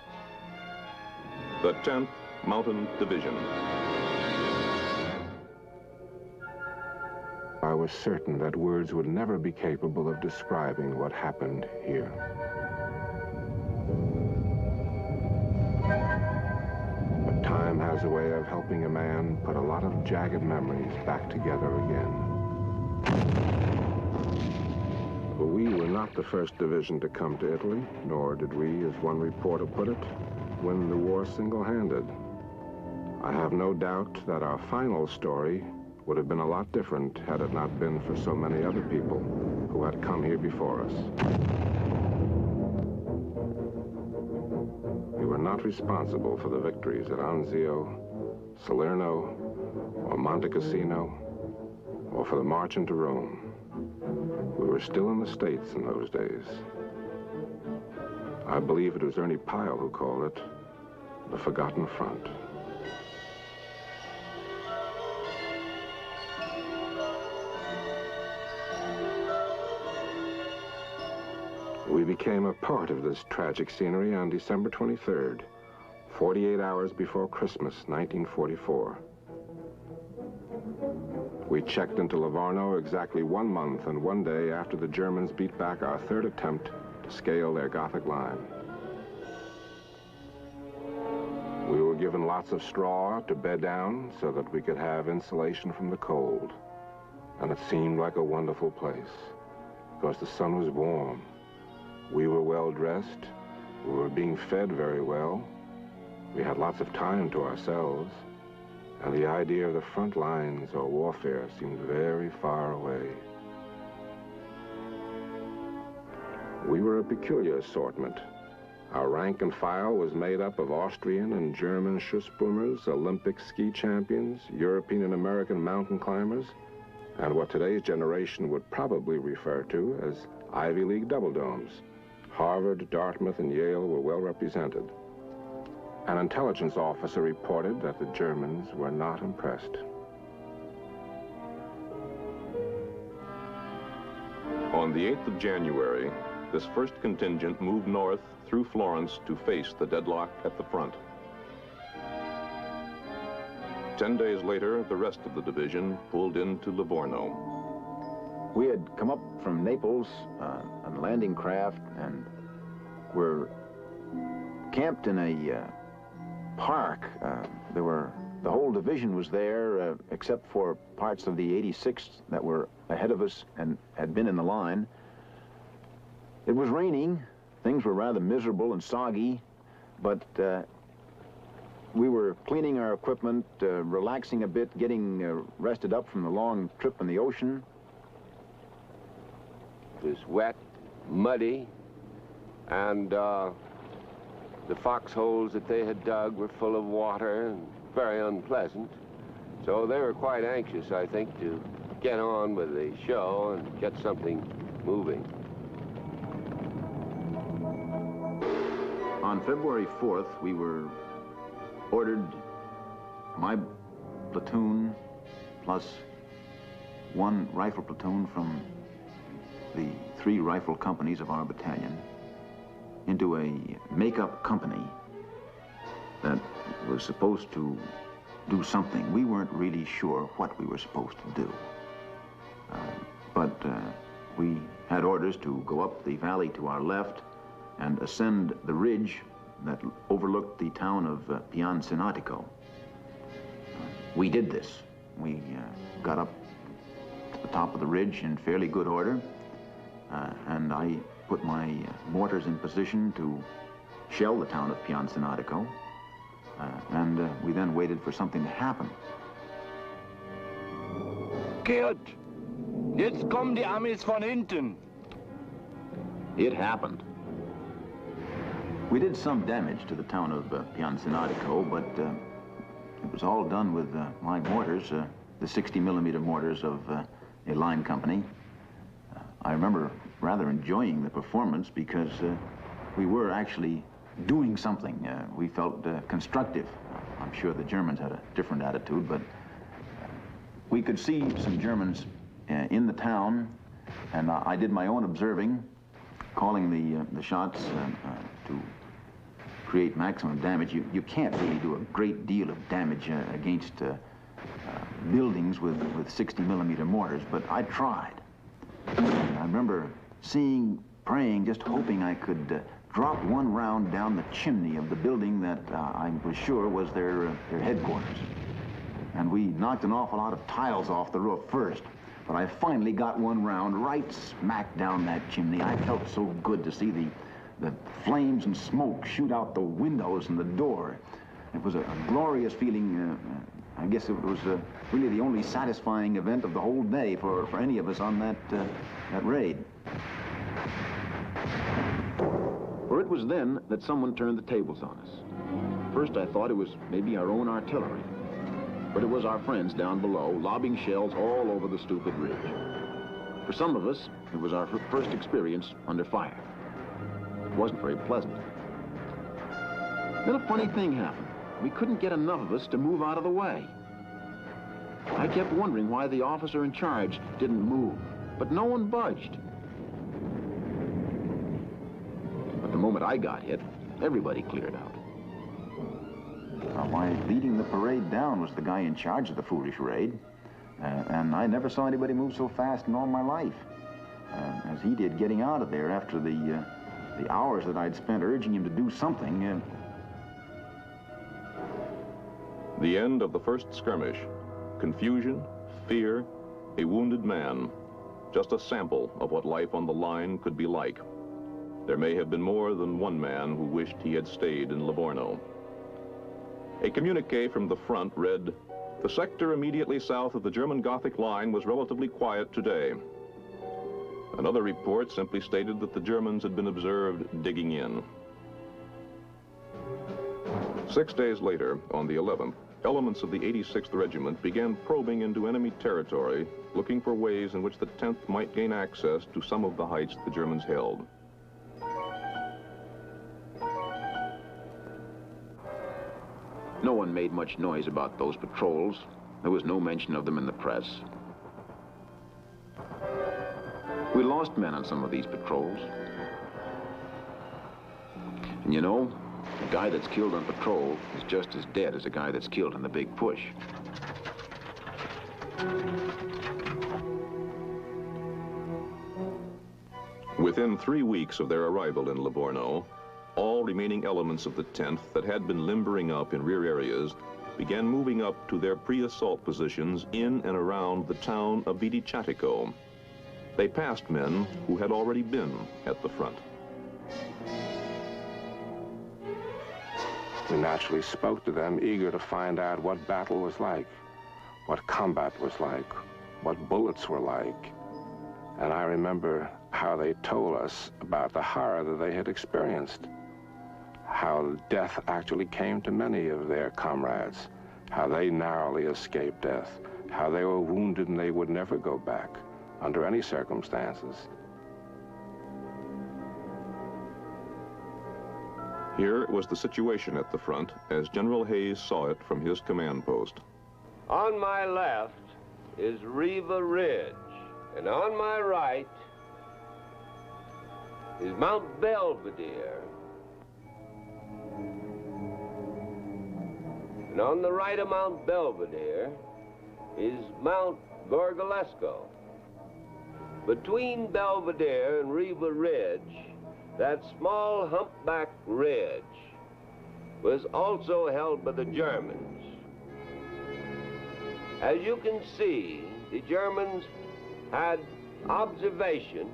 the 10th Mountain Division. I was certain that words would never be capable of describing what happened here. But time has a way of helping a man put a lot of jagged memories back together again. We were not the first division to come to Italy, nor did we, as one reporter put it, win the war single-handed. I have no doubt that our final story would have been a lot different had it not been for so many other people who had come here before us. We were not responsible for the victories at Anzio, Salerno, or Monte Cassino, or for the march into Rome. We were still in the States in those days. I believe it was Ernie Pyle who called it the Forgotten Front. We became a part of this tragic scenery on December 23rd, 48 hours before Christmas, 1944. We checked into Livorno exactly 1 month and 1 day after the Germans beat back our third attempt to scale their Gothic line. We were given lots of straw to bed down so that we could have insulation from the cold. And it seemed like a wonderful place because the sun was warm. We were well dressed. We were being fed very well. We had lots of time to ourselves. And the idea of the front lines or warfare seemed very far away. We were a peculiar assortment. Our rank and file was made up of Austrian and German Schussboomers, Olympic ski champions, European and American mountain climbers, and what today's generation would probably refer to as Ivy League double domes. Harvard, Dartmouth, and Yale were well represented. An intelligence officer reported that the Germans were not impressed. On the 8th of January, this first contingent moved north through Florence to face the deadlock at the front. 10 days later, the rest of the division pulled into Livorno. We had come up from Naples on a landing craft and were camped in a park. The whole division was there, except for parts of the 86th that were ahead of us and had been in the line. It was raining. Things were rather miserable and soggy, but we were cleaning our equipment, relaxing a bit, getting rested up from the long trip in the ocean. It was wet, muddy, and the foxholes that they had dug were full of water and very unpleasant. So they were quite anxious, I think, to get on with the show and get something moving. On February 4th, we were ordered, my platoon plus one rifle platoon from the 3 rifle companies of our battalion, into a make-up company that was supposed to do something. We weren't really sure what we were supposed to do. But we had orders to go up the valley to our left and ascend the ridge that overlooked the town of Piancenatico. We did this. We got up to the top of the ridge in fairly good order, and I put my mortars in position to shell the town of Piancenatico, and we then waited for something to happen. Gerd, jetzt kommen die Amis von hinten. It happened. We did some damage to the town of Piancenatico, but it was all done with my mortars, the 60-millimeter mortars of a line company. I remember rather enjoying the performance because we were actually doing something. We felt constructive. I'm sure the Germans had a different attitude, but we could see some Germans in the town, and I did my own observing, calling the shots to create maximum damage. You can't really do a great deal of damage against buildings with 60-millimeter mortars, but I tried. And I remember seeing, praying, just hoping I could drop one round down the chimney of the building that I was sure was their headquarters. And we knocked an awful lot of tiles off the roof first, but I finally got one round right smack down that chimney. I felt so good to see the flames and smoke shoot out the windows and the door. It was a glorious feeling. I guess it was really the only satisfying event of the whole day for any of us on that raid. For it was then that someone turned the tables on us. First I thought it was maybe our own artillery, but it was our friends down below, lobbing shells all over the stupid ridge. For some of us, it was our first experience under fire. It wasn't very pleasant. Then a funny thing happened. We couldn't get enough of us to move out of the way. I kept wondering why the officer in charge didn't move, but no one budged. But the moment I got hit, everybody cleared out. Why, leading the parade down was the guy in charge of the foolish raid. And I never saw anybody move so fast in all my life as he did getting out of there after the hours that I'd spent urging him to do something. The end of the first skirmish. Confusion, fear, a wounded man. Just a sample of what life on the line could be like. There may have been more than one man who wished he had stayed in Livorno. A communique from the front read, "The sector immediately south of the German Gothic line was relatively quiet today." Another report simply stated that the Germans had been observed digging in. 6 days later, on the 11th, elements of the 86th Regiment began probing into enemy territory, looking for ways in which the 10th might gain access to some of the heights the Germans held. No one made much noise about those patrols. There was no mention of them in the press. We lost men on some of these patrols. And you know, a guy that's killed on patrol is just as dead as a guy that's killed in the big push. Within 3 weeks of their arrival in Livorno, all remaining elements of the 10th that had been limbering up in rear areas began moving up to their pre-assault positions in and around the town of Vidichatico. They passed men who had already been at the front. We naturally spoke to them, eager to find out what battle was like, what combat was like, what bullets were like. And I remember how they told us about the horror that they had experienced, how death actually came to many of their comrades, how they narrowly escaped death, how they were wounded and they would never go back under any circumstances. Here was the situation at the front as General Hayes saw it from his command post. On my left is Riva Ridge, and on my right is Mount Belvedere. And on the right of Mount Belvedere is Mount Gorgolesco. Between Belvedere and Riva Ridge, that small humpback ridge was also held by the Germans. As you can see, the Germans had observation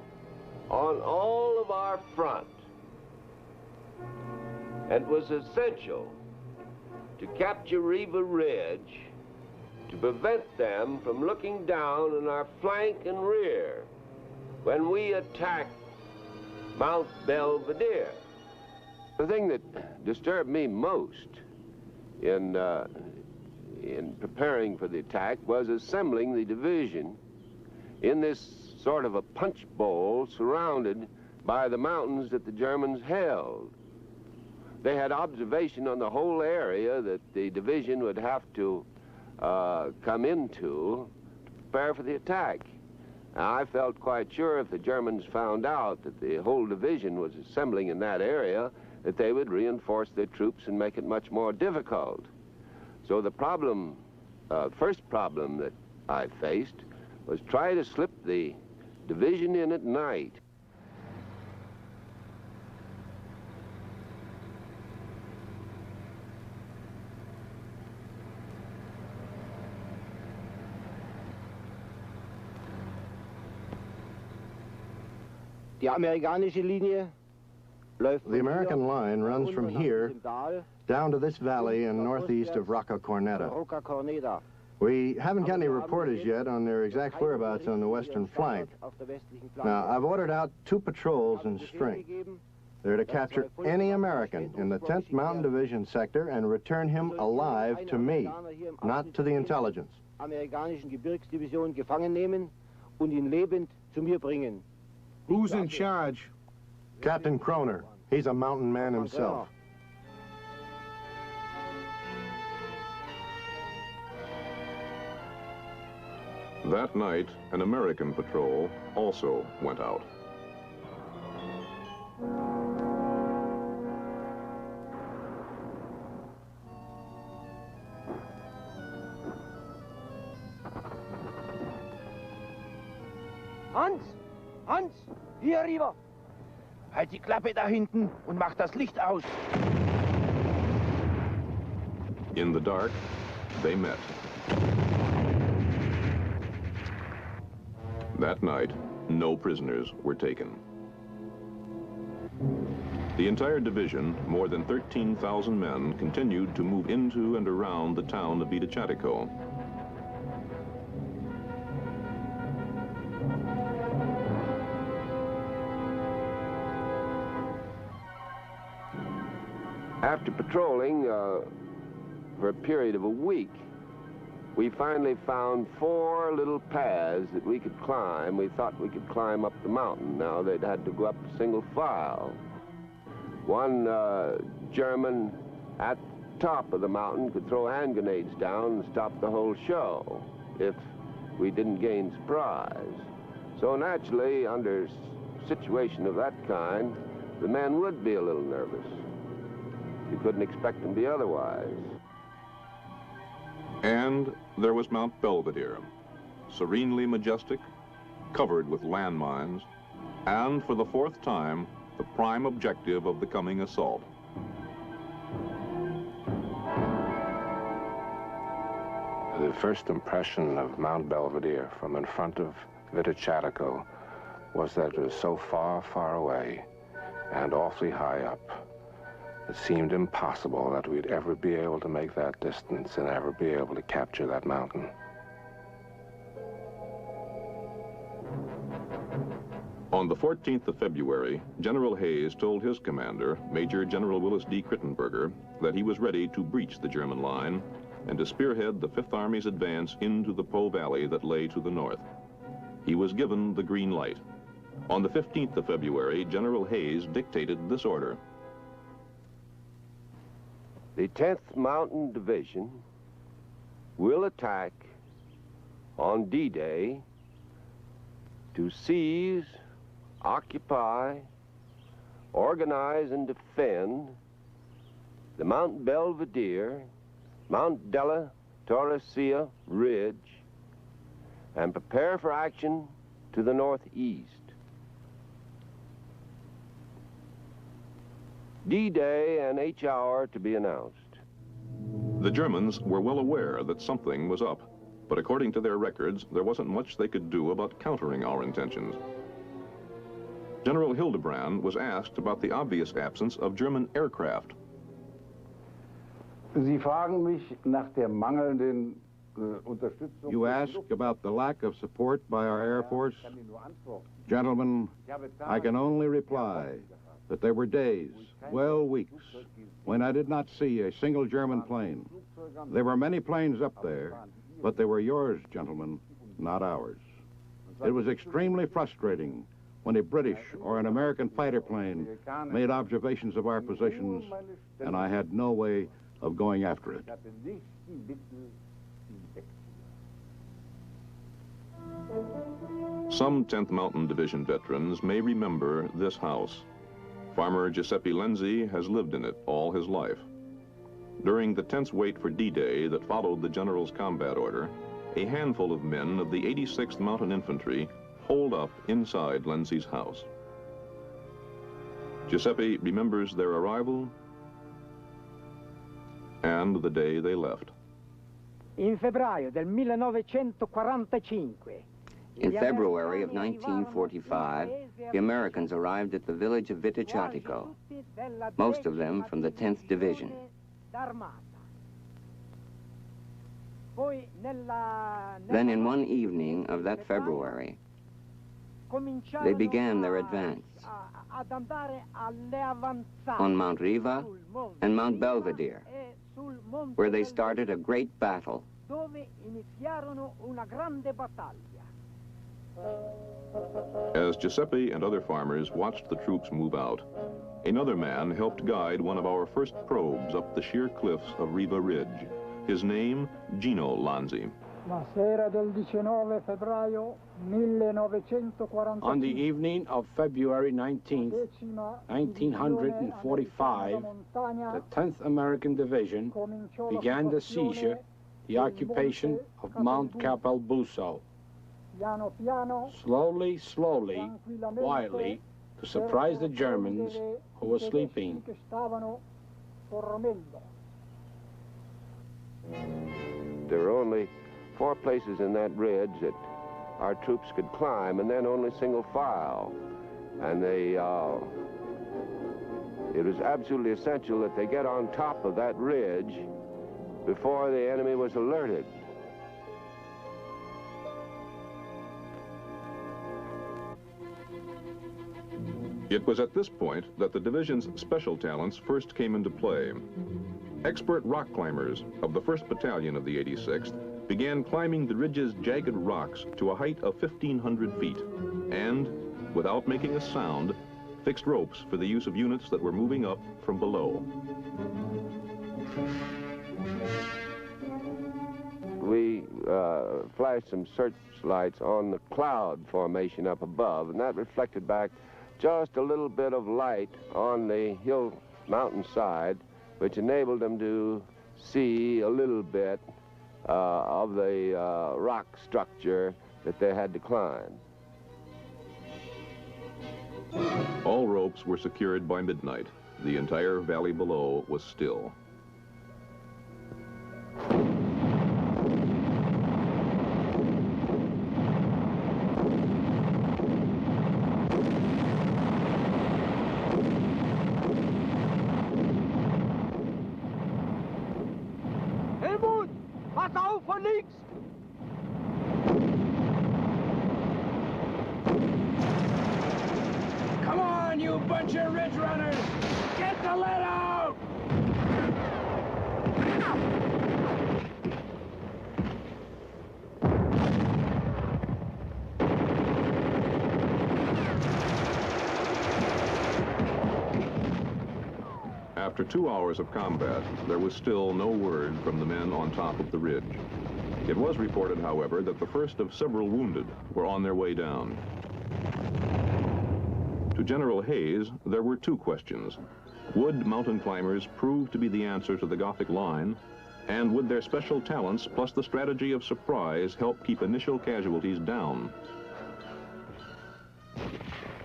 on all of our front. And it was essential to capture Riva Ridge to prevent them from looking down on our flank and rear when we attacked Mount Belvedere. The thing that disturbed me most in preparing for the attack was assembling the division in this sort of a punch bowl surrounded by the mountains that the Germans held. They had observation on the whole area that the division would have to come into to prepare for the attack. Now, I felt quite sure if the Germans found out that the whole division was assembling in that area, that they would reinforce their troops and make it much more difficult. So the problem, first problem that I faced was try to slip the division in at night. The American line runs from here down to this valley and northeast of Rocca Cornetta. We haven't got any reporters yet on their exact whereabouts on the western flank. Now, I've ordered out 2 patrols in strength. They're to capture any American in the 10th Mountain Division sector and return him alive to me, not to the intelligence. Who's in charge? Captain Kroner. He's a mountain man himself. That night, an American patrol also went out. Hans! Hans! Hier rüber! Halt die Klappe da hinten und mach das Licht aus. In the dark, they met. That night, no prisoners were taken. The entire division, more than 13,000 men, continued to move into and around the town of Vita Chatico. After patrolling for a period of a week, we finally found 4 little paths that we could climb. We thought we could climb up the mountain. Now, they'd had to go up single file. One German at the top of the mountain could throw hand grenades down and stop the whole show if we didn't gain surprise. So naturally, under a situation of that kind, the men would be a little nervous. You couldn't expect them to be otherwise. And there was Mount Belvedere, serenely majestic, covered with landmines, and for the 4th time, the prime objective of the coming assault. The first impression of Mount Belvedere from in front of Vita Chatico was that it was so far, far away and awfully high up. It seemed impossible that we'd ever be able to make that distance and ever be able to capture that mountain. On the 14th of February, General Hayes told his commander, Major General Willis D. Krittenberger, that he was ready to breach the German line and to spearhead the Fifth Army's advance into the Po Valley that lay to the north. He was given the green light. On the 15th of February, General Hayes dictated this order. The 10th Mountain Division will attack on D-Day to seize, occupy, organize, and defend the Mount Belvedere, Mount Della Torresilla Ridge, and prepare for action to the northeast. D-Day and H hour to be announced. The Germans were well aware that something was up, but according to their records, there wasn't much they could do about countering our intentions. General Hildebrand was asked about the obvious absence of German aircraft. Sie fragen mich nach der mangelnden Unterstützung. You ask about the lack of support by our Air Force? Gentlemen, I can only reply that there were days, well, weeks, when I did not see a single German plane. There were many planes up there, but they were yours, gentlemen, not ours. It was extremely frustrating when a British or an American fighter plane made observations of our positions, and I had no way of going after it. Some 10th Mountain Division veterans may remember this house. Farmer Giuseppe Lenzi has lived in it all his life. During the tense wait for D-Day that followed the general's combat order, a handful of men of the 86th Mountain Infantry holed up inside Lenzi's house. Giuseppe remembers their arrival and the day they left. In febbraio del 1945. In February of 1945, the Americans arrived at the village of Vita Chatico, most of them from the 10th Division. Then in one evening of that February, they began their advance on Mount Riva and Mount Belvedere, where they started a great battle. As Giuseppe and other farmers watched the troops move out, Another man helped guide one of our first probes up the sheer cliffs of Riva Ridge. His name, Gino Lanzi. La sera del 19 febbraio 1945. On the evening of February 19th, 1945, the 10th American Division began the seizure, the occupation of Mount Capalbuso. Slowly, quietly, to surprise the Germans who were sleeping. There were only 4 places in that ridge that our troops could climb, and then only single file. And it was absolutely essential that they get on top of that ridge before the enemy was alerted. It was at this point that the division's special talents first came into play. Expert rock climbers of the 1st Battalion of the 86th began climbing the ridge's jagged rocks to a height of 1,500 feet and, without making a sound, fixed ropes for the use of units that were moving up from below. We flashed some searchlights on the cloud formation up above, and that reflected back just a little bit of light on the hill mountainside, which enabled them to see a little bit of the rock structure that they had to climb. All ropes were secured by midnight. The entire valley below was still. Pass auf von links! Come on, you bunch of ridge runners! Get the lead out! After 2 hours of combat, there was still no word from the men on top of the ridge. It was reported, however, that the first of several wounded were on their way down. To General Hayes, there were 2 questions. Would mountain climbers prove to be the answer to the Gothic line? And would their special talents plus the strategy of surprise help keep initial casualties down?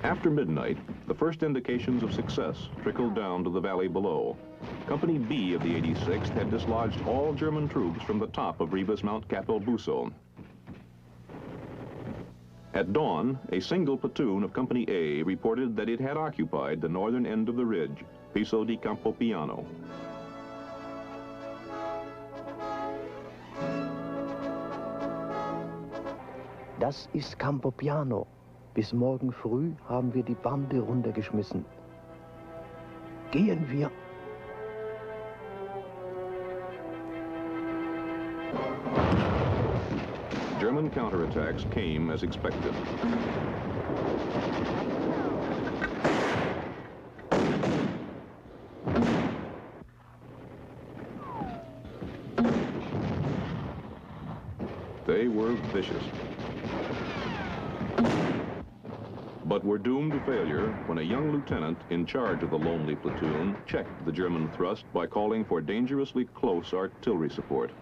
After midnight, the first indications of success trickled down to the valley below. Company B of the 86th had dislodged all German troops from the top of Riva's Mount Capalbuso. At dawn, a single platoon of Company A reported that it had occupied the northern end of the ridge, Piso di Campopiano. Das ist Campopiano. Bis morgen früh haben wir die Bande runtergeschmissen. Gehen wir. German counterattacks came as expected. They were vicious, but were doomed to failure when a young lieutenant in charge of the lonely platoon checked the German thrust by calling for dangerously close artillery support.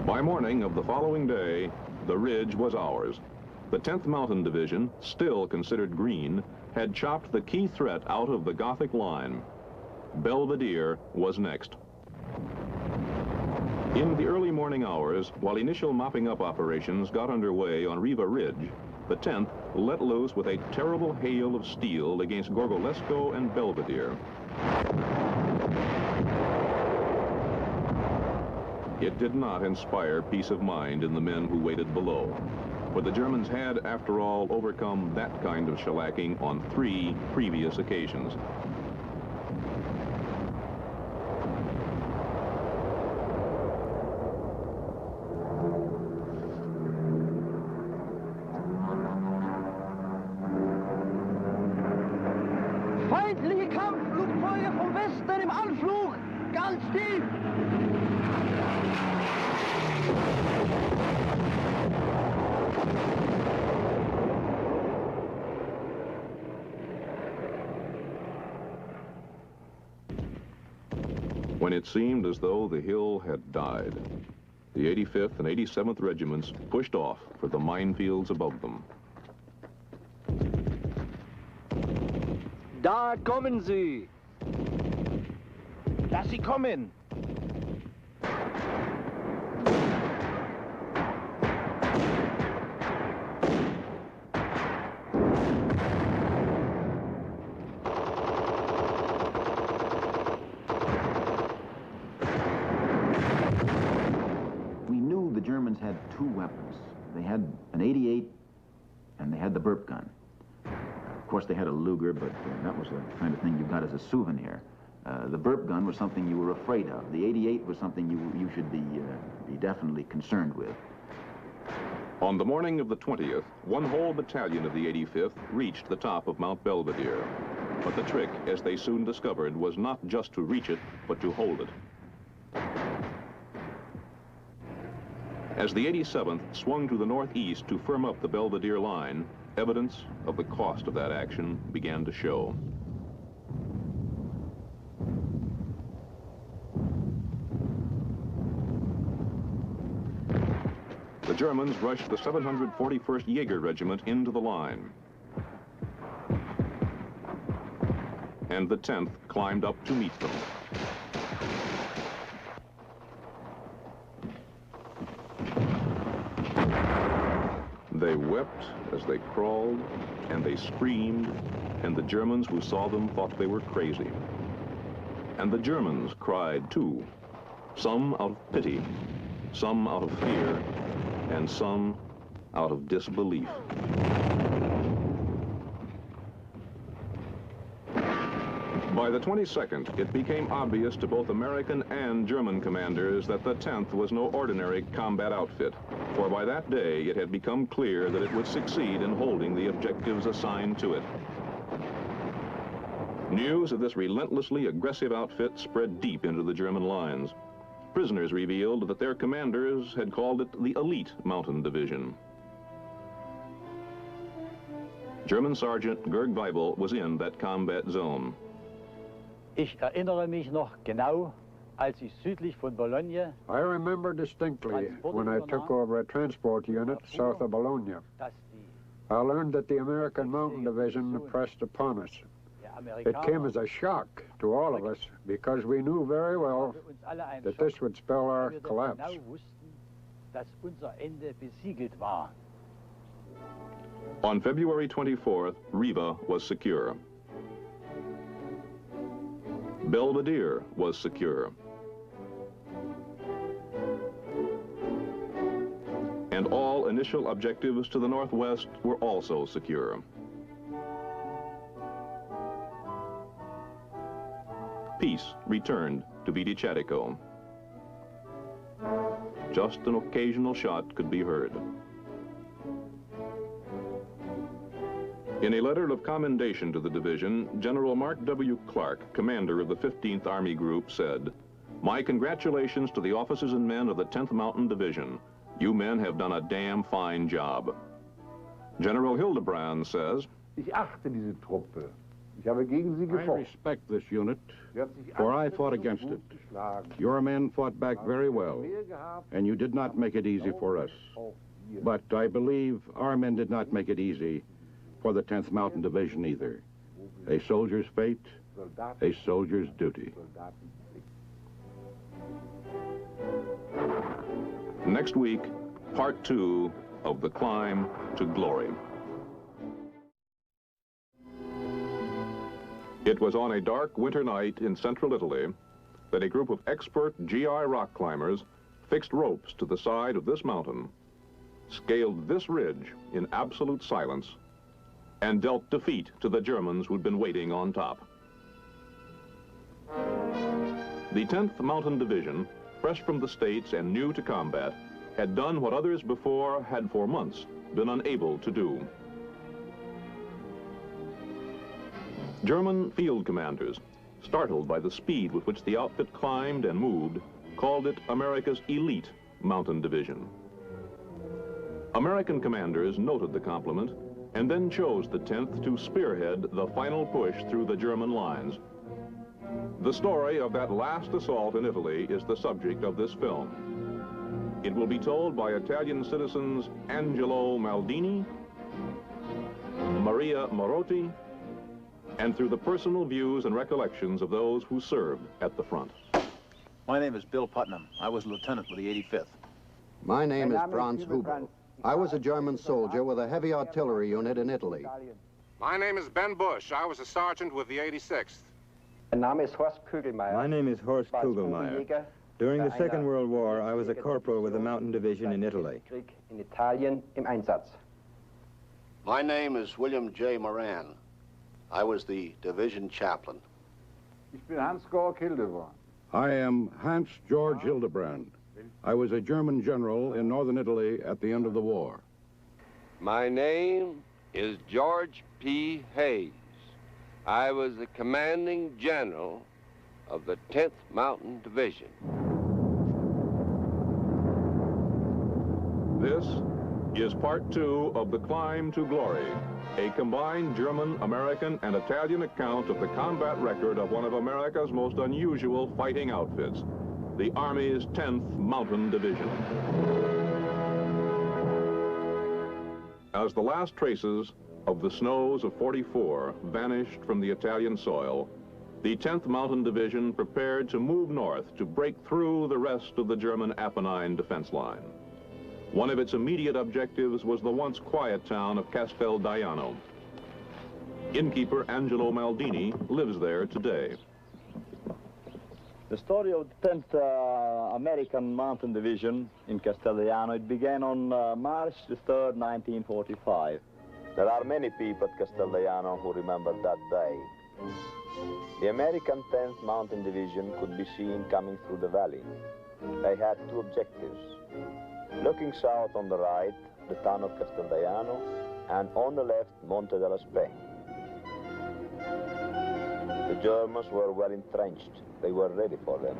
By morning of the following day, the ridge was ours. The 10th Mountain Division, still considered green, had chopped the key threat out of the Gothic line. Belvedere was next. In the early morning hours, while initial mopping-up operations got underway on Riva Ridge, the 10th let loose with a terrible hail of steel against Gorgolesco and Belvedere. It did not inspire peace of mind in the men who waited below, for the Germans had, after all, overcome that kind of shellacking on 3 previous occasions. Stand still! When it seemed as though the hill had died, the 85th and 87th Regiments pushed off for the minefields above them. Da kommen sie! Lass sie kommen! We knew the Germans had two weapons. They had an 88 and they had the burp gun. Of course, they had a Luger, but that was the kind of thing you got as a souvenir. The burp gun was something you were afraid of. The 88 was something you should be definitely concerned with. On the morning of the 20th, one whole battalion of the 85th reached the top of Mount Belvedere. But the trick, as they soon discovered, was not just to reach it, but to hold it. As the 87th swung to the northeast to firm up the Belvedere line, evidence of the cost of that action began to show. The Germans rushed the 741st Jaeger Regiment into the line. And the 10th climbed up to meet them. They wept as they crawled, and they screamed, and the Germans who saw them thought they were crazy. And the Germans cried too, some out of pity, some out of fear, and some out of disbelief. By the 22nd, it became obvious to both American and German commanders that the 10th was no ordinary combat outfit, for by that day it had become clear that it would succeed in holding the objectives assigned to it. News of this relentlessly aggressive outfit spread deep into the German lines. Prisoners revealed that their commanders had called it the Elite Mountain Division. German Sergeant Gerd Weibel was in that combat zone. Ich erinnere mich noch genau, als ich südlich von Bologna. I remember distinctly when I took over a transport unit south of Bologna. I learned that the American Mountain Division pressed upon us. It came as a shock to all of us because we knew very well that this would spell our collapse. On February 24th, Riva was secure. Belvedere was secure. And all initial objectives to the northwest were also secure. Peace returned to Vidichatico. Just an occasional shot could be heard. In a letter of commendation to the division, General Mark W. Clark, commander of the 15th Army Group, said, "My congratulations to the officers and men of the 10th Mountain Division. You men have done a damn fine job." General Hildebrand says, Ich achte diese Truppe. Ich habe gegen sie gefochten. I respect this unit, for I fought against it. Your men fought back very well, and you did not make it easy for us. But I believe our men did not make it easy for the 10th Mountain Division either. A soldier's fate, a soldier's duty. Next week, part 2 of The Climb to Glory. It was on a dark winter night in central Italy that a group of expert GI rock climbers fixed ropes to the side of this mountain, scaled this ridge in absolute silence, and dealt defeat to the Germans who'd been waiting on top. The 10th Mountain Division, fresh from the States and new to combat, had done what others before had for months been unable to do. German field commanders, startled by the speed with which the outfit climbed and moved, called it America's elite mountain division. American commanders noted the compliment and then chose the 10th to spearhead the final push through the German lines. The story of that last assault in Italy is the subject of this film. It will be told by Italian citizens Angelo Maldini, Maria Morotti, and through the personal views and recollections of those who served at the front. My name is Bill Putnam. I was a lieutenant with the 85th. My name is Franz Hubel. I was a German soldier with a heavy artillery unit in Italy. My name is Ben Bush. I was a sergeant with the 86th. My name is Horst Kugelmeyer. During the Second World War, I was a corporal with the Mountain Division in Italy. My name is William J. Moran. I was the division chaplain. I am Hans Georg Hildebrand. I was a German general in northern Italy at the end of the war. My name is George P. Hayes. I was the commanding general of the 10th Mountain Division. This is part 2 of The Climb to Glory, a combined German, American, and Italian account of the combat record of one of America's most unusual fighting outfits, the Army's 10th Mountain Division. As the last traces of the snows of '44 vanished from the Italian soil, the 10th Mountain Division prepared to move north to break through the rest of the German Apennine defense line. One of its immediate objectives was the once quiet town of Casteldaiano. Innkeeper Angelo Maldini lives there today. The story of the 10th American Mountain Division in Casteldaiano, it began on March the 3rd, 1945. There are many people at Casteldaiano who remember that day. The American 10th Mountain Division could be seen coming through the valley. They had two objectives. Looking south on the right, the town of Casteldaiano, and on the left, Monte della Spey. The Germans were well entrenched. They were ready for them.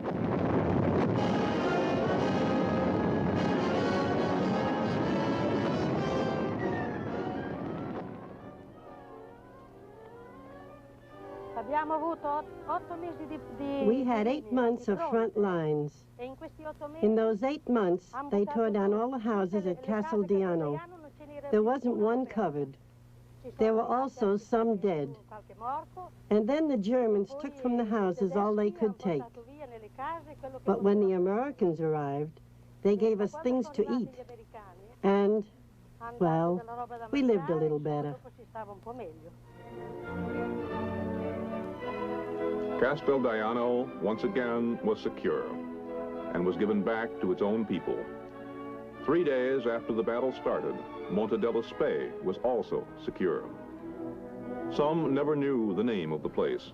We had 8 months of front lines. In those 8 months, they tore down all the houses at Casteldaiano. There wasn't one covered. There were also some dead. And then the Germans took from the houses all they could take. But when the Americans arrived, they gave us things to eat. And, well, we lived a little better. Casteldaiano, once again, was secure and was given back to its own people. 3 days after the battle started, Monte della Spey was also secure. Some never knew the name of the place.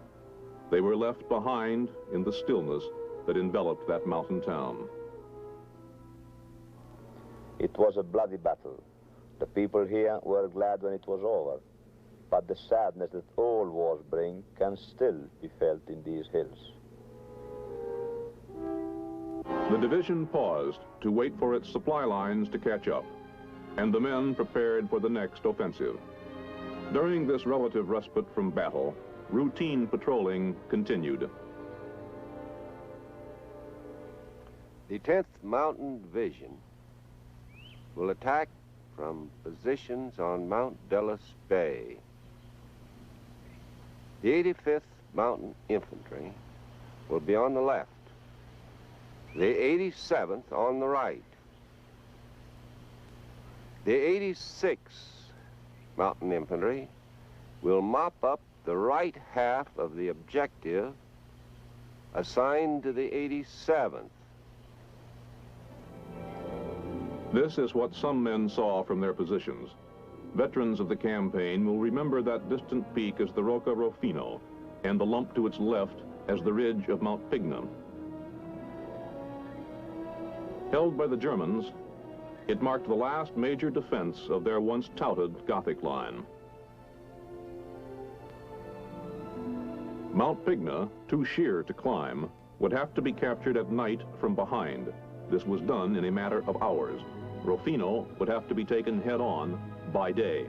They were left behind in the stillness that enveloped that mountain town. It was a bloody battle. The people here were glad when it was over. But the sadness that all wars bring can still be felt in these hills. The division paused to wait for its supply lines to catch up, and the men prepared for the next offensive. During this relative respite from battle, routine patrolling continued. The 10th Mountain Division will attack from positions on Mount della Spey. The 85th Mountain Infantry will be on the left, the 87th on the right. The 86th Mountain Infantry will mop up the right half of the objective assigned to the 87th. This is what some men saw from their positions. Veterans of the campaign will remember that distant peak as the Rocca Rufino and the lump to its left as the ridge of Mount Pigna. Held by the Germans, it marked the last major defense of their once touted Gothic line. Mount Pigna, too sheer to climb, would have to be captured at night from behind. This was done in a matter of hours. Rufino would have to be taken head-on by day.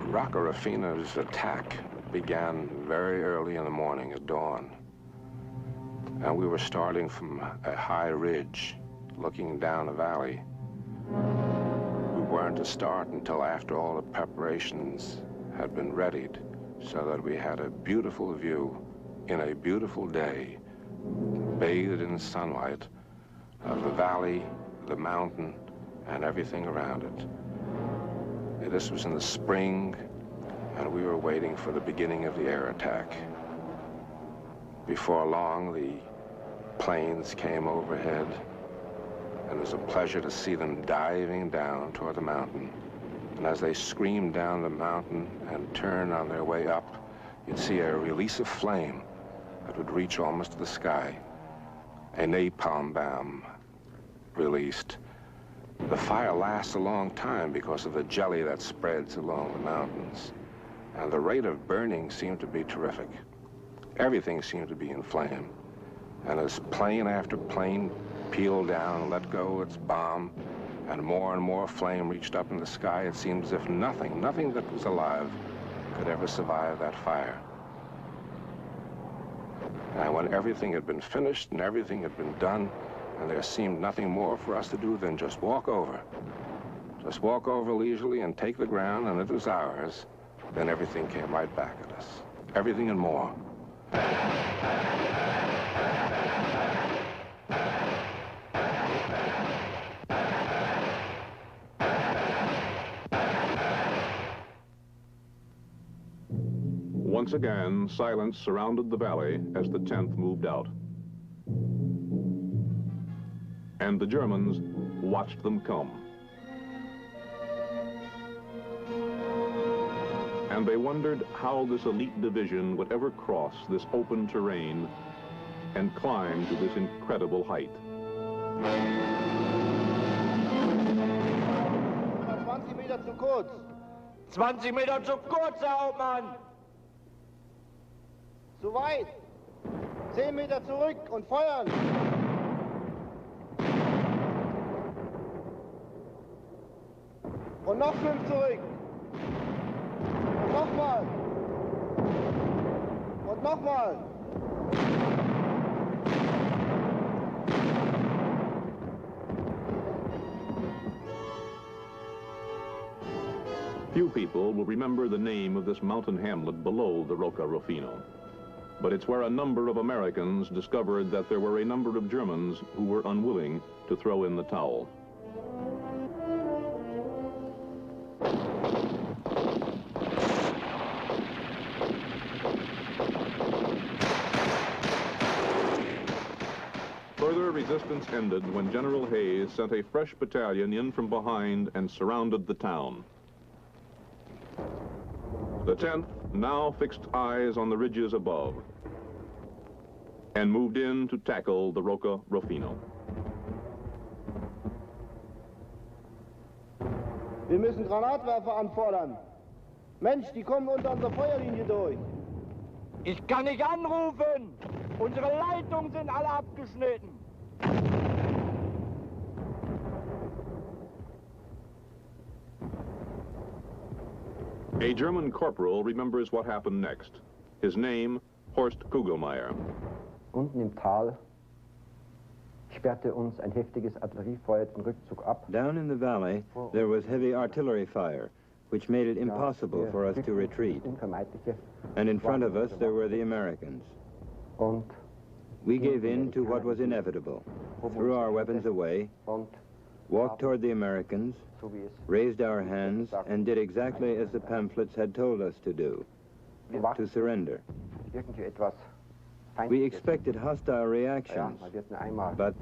Rocca Rufino's attack began very early in the morning at dawn. And we were starting from a high ridge, looking down a valley. We weren't to start until after all the preparations had been readied, so that we had a beautiful view in a beautiful day, bathed in sunlight, of the valley, the mountain, and everything around it. This was in the spring, and we were waiting for the beginning of the air attack. Before long, the planes came overhead, and it was a pleasure to see them diving down toward the mountain. And as they screamed down the mountain and turned on their way up, you'd see a release of flame that would reach almost to the sky. A napalm bomb released. The fire lasts a long time because of the jelly that spreads along the mountains. And the rate of burning seemed to be terrific. Everything seemed to be in flame. And as plane after plane peeled down, let go its bomb, and more flame reached up in the sky, it seemed as if nothing that was alive could ever survive that fire. And when everything had been finished and everything had been done, and there seemed nothing more for us to do than just walk over. Just walk over leisurely and take the ground, and it was ours. Then everything came right back at us. Everything and more. Once again, silence surrounded the valley as the 10th moved out. And the Germans watched them come. And they wondered how this elite division would ever cross this open terrain and climb to this incredible height. 20 Meter zu kurz. 20 Meter zu kurz, Herr Hauptmann. Zu weit. 10 Meter zurück und feuern. Und noch 5 zurück. Und nochmal. Und nochmal. Few people will remember the name of this mountain hamlet below the Rocca Rufino. But it's where a number of Americans discovered that there were a number of Germans who were unwilling to throw in the towel. Further resistance ended when General Hayes sent a fresh battalion in from behind and surrounded the town. The 10th now fixed eyes on the ridges above and moved in to tackle the Rocca Rufino. Wir müssen Granatwerfer anfordern. Mensch, die kommen unter unserer Feuerlinie durch. Ich kann nicht anrufen. Unsere Leitungen sind alle abgeschnitten. A German corporal remembers what happened next. His name, Horst Kugelmeier. Unten im Tal sperrte uns ein heftiges Artilleriefeuer den Rückzug ab. Down in the valley, there was heavy artillery fire, which made it impossible for us to retreat. And in front of us, there were the Americans. We gave in to what was inevitable, threw our weapons away, walked toward the Americans, raised our hands, and did exactly as the pamphlets had told us to do, to surrender. We expected hostile reactions, but,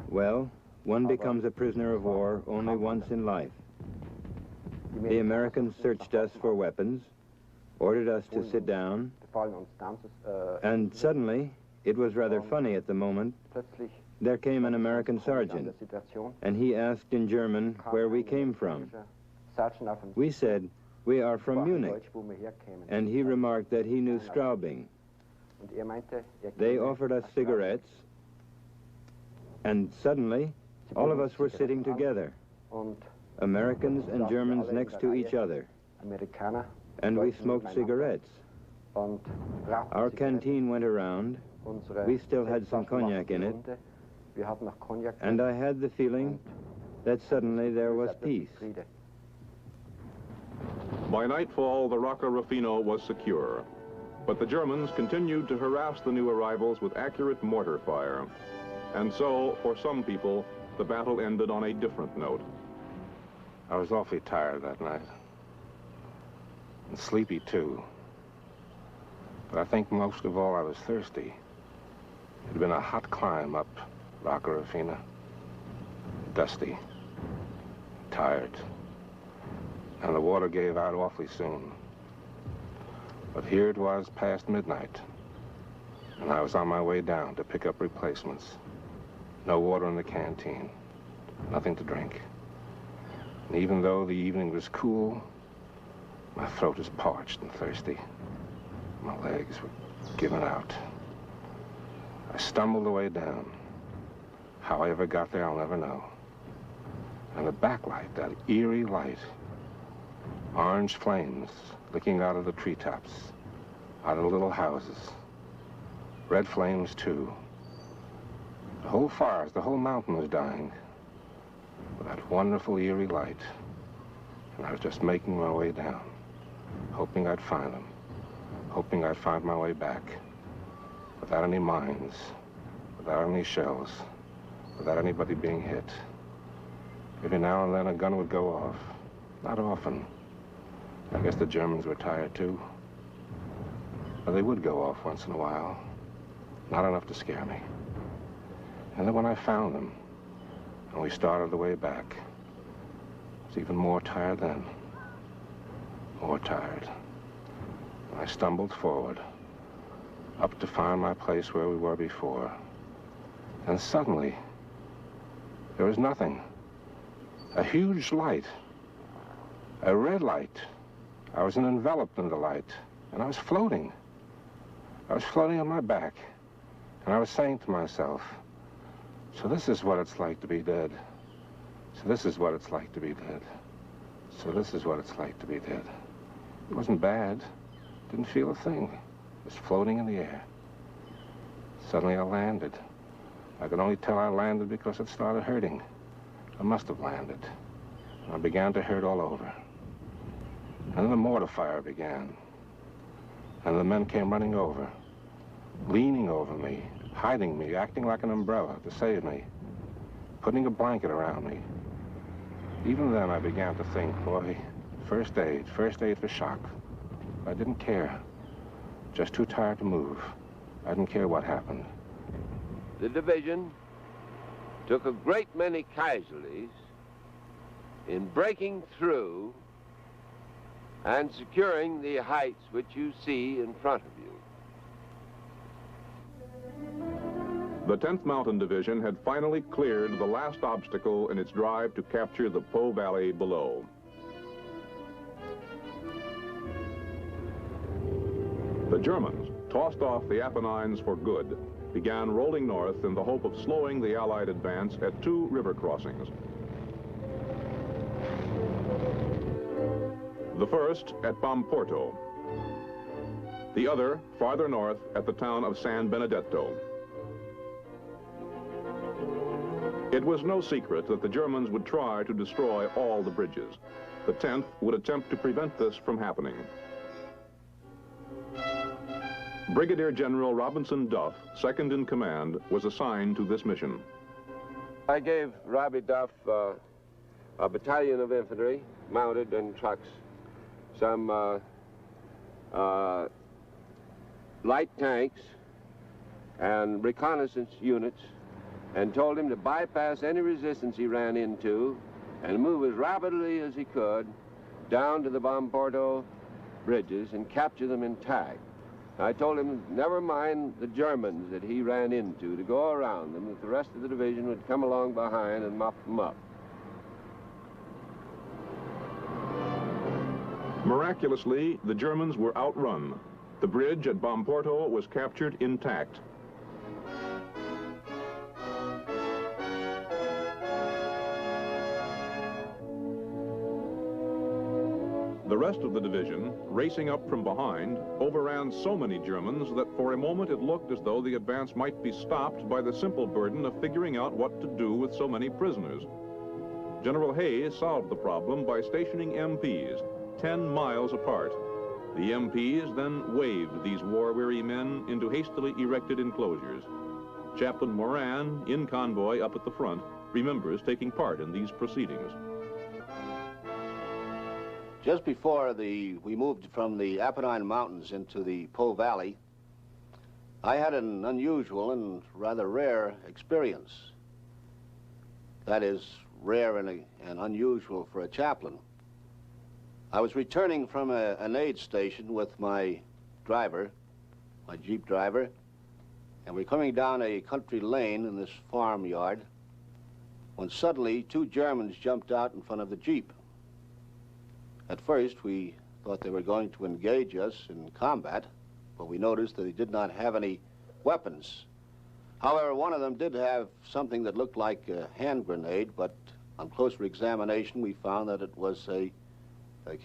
well, one becomes a prisoner of war only once in life. The Americans searched us for weapons, ordered us to sit down, and suddenly, it was rather funny at the moment, there came an American sergeant, and he asked in German where we came from. We said, "We are from Munich," and he remarked that he knew Straubing. They offered us cigarettes, and suddenly, all of us were sitting together, Americans and Germans next to each other, and we smoked cigarettes. Our canteen went around. We still had some cognac in it, and I had the feeling that suddenly there was peace. By nightfall, the Rocca Rufino was secure, but the Germans continued to harass the new arrivals with accurate mortar fire. And so, for some people, the battle ended on a different note. I was awfully tired that night, and sleepy too. But I think most of all I was thirsty. It had been a hot climb up Rocca Rufino. Dusty, tired, and the water gave out awfully soon. But here it was past midnight, and I was on my way down to pick up replacements. No water in the canteen, nothing to drink. And even though the evening was cool, my throat was parched and thirsty. My legs were giving out. I stumbled the way down. How I ever got there, I'll never know. And the backlight, that eerie light, orange flames licking out of the treetops, out of the little houses. Red flames, too. The whole forest, the whole mountain was dying with that wonderful, eerie light. And I was just making my way down, hoping I'd find them, hoping I'd find my way back, without any mines, without any shells, without anybody being hit. Every now and then a gun would go off. Not often. I guess the Germans were tired too. But they would go off once in a while. Not enough to scare me. And then when I found them, and we started the way back, I was even more tired then. More tired. And I stumbled forward, up to find my place where we were before. And suddenly, there was nothing. A huge light. A red light. I was enveloped in the light, and I was floating. I was floating on my back, and I was saying to myself, so this is what it's like to be dead. So this is what it's like to be dead. So this is what it's like to be dead. It wasn't bad. Didn't feel a thing. It was floating in the air. Suddenly I landed. I could only tell I landed because it started hurting. I must have landed. And I began to hurt all over. And then the mortar fire began. And the men came running over, leaning over me, hiding me, acting like an umbrella to save me, putting a blanket around me. Even then I began to think, boy, first aid for shock. I didn't care. Just too tired to move. I didn't care what happened. The division took a great many casualties in breaking through and securing the heights which you see in front of you. The 10th Mountain Division had finally cleared the last obstacle in its drive to capture the Po Valley below. The Germans, tossed off the Apennines for good, began rolling north in the hope of slowing the Allied advance at 2 river crossings. The first at Pamporto, the other farther north at the town of San Benedetto. It was no secret that the Germans would try to destroy all the bridges. The 10th would attempt to prevent this from happening. Brigadier General Robinson Duff, second in command, was assigned to this mission. I gave Robbie Duff a battalion of infantry, mounted in trucks, some light tanks and reconnaissance units, and told him to bypass any resistance he ran into and move as rapidly as he could down to the Pamporto bridges and capture them intact. I told him never mind the Germans that he ran into, to go around them, that the rest of the division would come along behind and mop them up. Miraculously, the Germans were outrun. The bridge at Bomporto was captured intact. The rest of the division, racing up from behind, overran so many Germans that for a moment it looked as though the advance might be stopped by the simple burden of figuring out what to do with so many prisoners. General Hayes solved the problem by stationing MPs 10 miles apart. The MPs then waved these war-weary men into hastily erected enclosures. Chaplain Moran, in convoy up at the front, remembers taking part in these proceedings. Just before we moved from the Apennine Mountains into the Po Valley, I had an unusual and rather rare experience. That is, rare and unusual for a chaplain. I was returning from an aid station with my driver, my Jeep driver, and we're coming down a country lane in this farmyard when suddenly 2 Germans jumped out in front of the Jeep. At first, we thought they were going to engage us in combat, but we noticed that they did not have any weapons. However, one of them did have something that looked like a hand grenade, but on closer examination, we found that it was a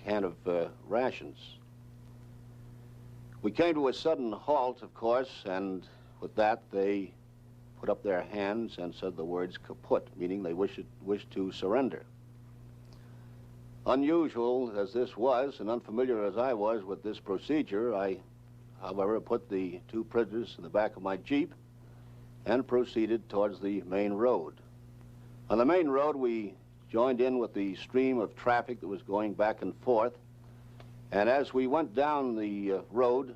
can of rations. We came to a sudden halt, of course, and with that, they put up their hands and said the words kaput, meaning they wished to surrender. Unusual as this was, and unfamiliar as I was with this procedure, I, however, put the 2 prisoners in the back of my Jeep and proceeded towards the main road. On the main road, we joined in with the stream of traffic that was going back and forth, and as we went down the road,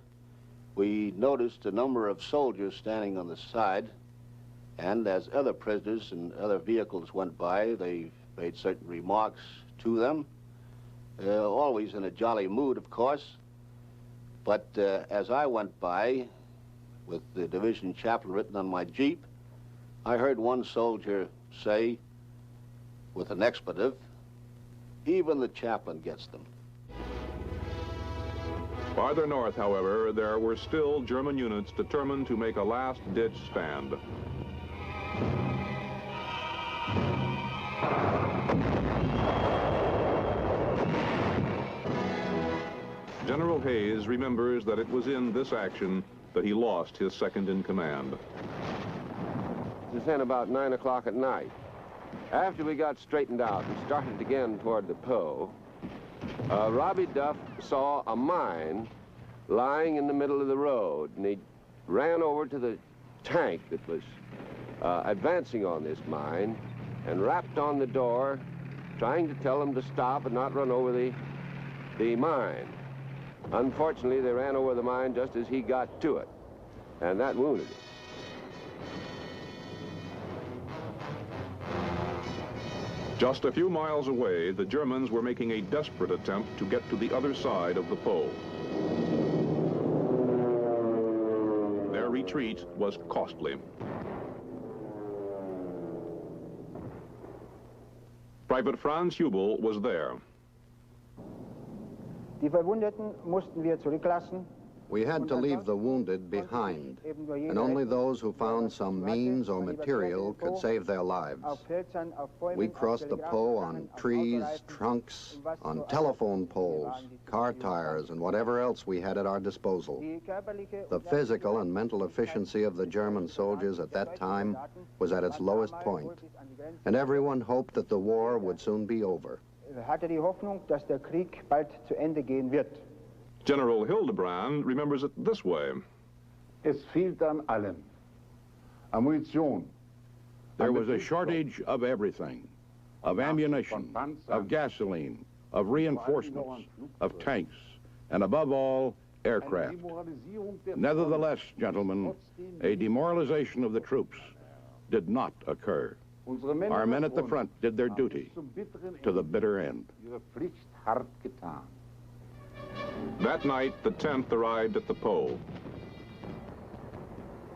we noticed a number of soldiers standing on the side, and as other prisoners and other vehicles went by, they made certain remarks to them. Always in a jolly mood, of course. But as I went by, with the division chaplain written on my Jeep, I heard one soldier say, with an expletive, "Even the chaplain gets them." Farther north, however, there were still German units determined to make a last-ditch stand. General Hayes remembers that it was in this action that he lost his second-in-command. It was then about 9 o'clock at night. After we got straightened out and started again toward the Po, Robbie Duff saw a mine lying in the middle of the road, and he ran over to the tank that was advancing on this mine and rapped on the door, trying to tell them to stop and not run over the mine. Unfortunately, they ran over the mine just as he got to it, and that wounded him. Just a few miles away, the Germans were making a desperate attempt to get to the other side of the Po. Their retreat was costly. Private Franz Hubel was there. Die Verwundeten mussten wir zurücklassen. We had to leave the wounded behind, and only those who found some means or material could save their lives. We crossed the Po on trees, trunks, on telephone poles, car tires, and whatever else we had at our disposal. The physical and mental efficiency of the German soldiers at that time was at its lowest point, and everyone hoped that the war would soon be over. Hatte die Hoffnung, dass der Krieg bald zu Ende gehen wird. General Hildebrand remembers it this way. Es fehlt an allem. Ammunition. There was a shortage of everything, of ammunition, of gasoline, of reinforcements, of tanks, and above all, aircraft. Nevertheless, gentlemen, a demoralization of the troops did not occur. Our men at the front did their duty to the bitter end. That night, the 10th arrived at the Po.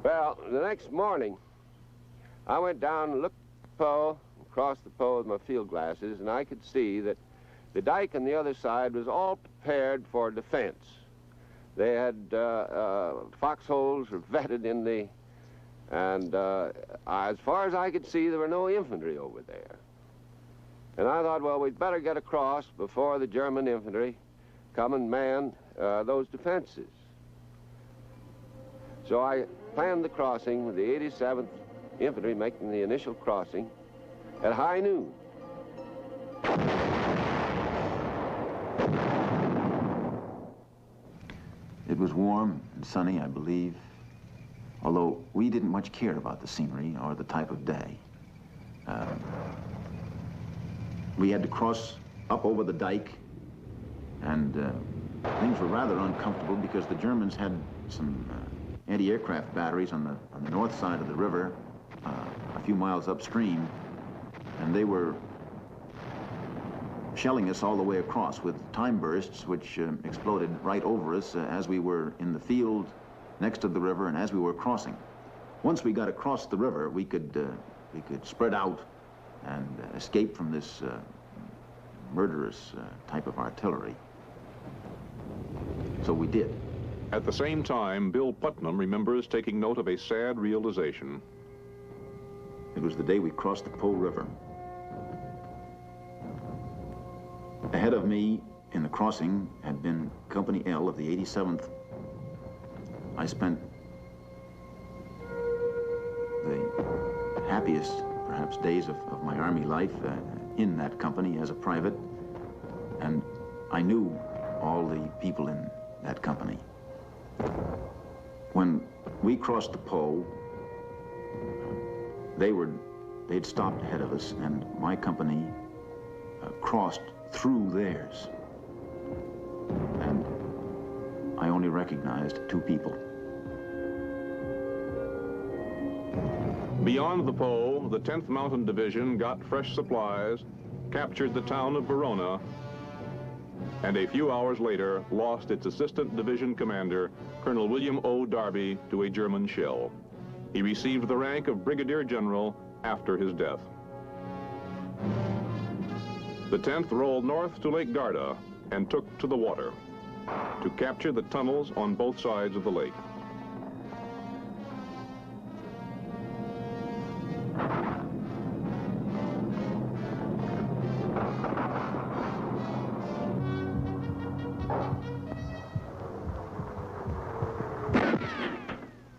Well, the next morning, I went down and looked at the Po, across the Po with my field glasses, and I could see that the dike on the other side was all prepared for defense. They had foxholes were vetted in the, and as far as I could see, there were no infantry over there. And I thought, well, we'd better get across before the German infantry come and man those defenses. So I planned the crossing with the 87th Infantry making the initial crossing at high noon. It was warm and sunny, I believe, although we didn't much care about the scenery or the type of day. We had to cross up over the dike, and things were rather uncomfortable because the Germans had some anti-aircraft batteries on the north side of the river, a few miles upstream, and they were shelling us all the way across with time bursts which exploded right over us as we were in the field next to the river and as we were crossing. Once we got across the river, we could spread out and escape from this murderous type of artillery. So we did. At the same time, Bill Putnam remembers taking note of a sad realization. It was the day we crossed the Po River. Ahead of me in the crossing had been Company L of the 87th. I spent the happiest, perhaps, days of my Army life in that company as a private, and I knew all the people in that company. When we crossed the Po, they'd stopped ahead of us, and my company crossed through theirs. And I only recognized two people. Beyond the Po, the 10th Mountain Division got fresh supplies, captured the town of Verona, and a few hours later lost its assistant division commander, Colonel William O. Darby, to a German shell. He received the rank of Brigadier General after his death. The 10th rolled north to Lake Garda and took to the water to capture the tunnels on both sides of the lake.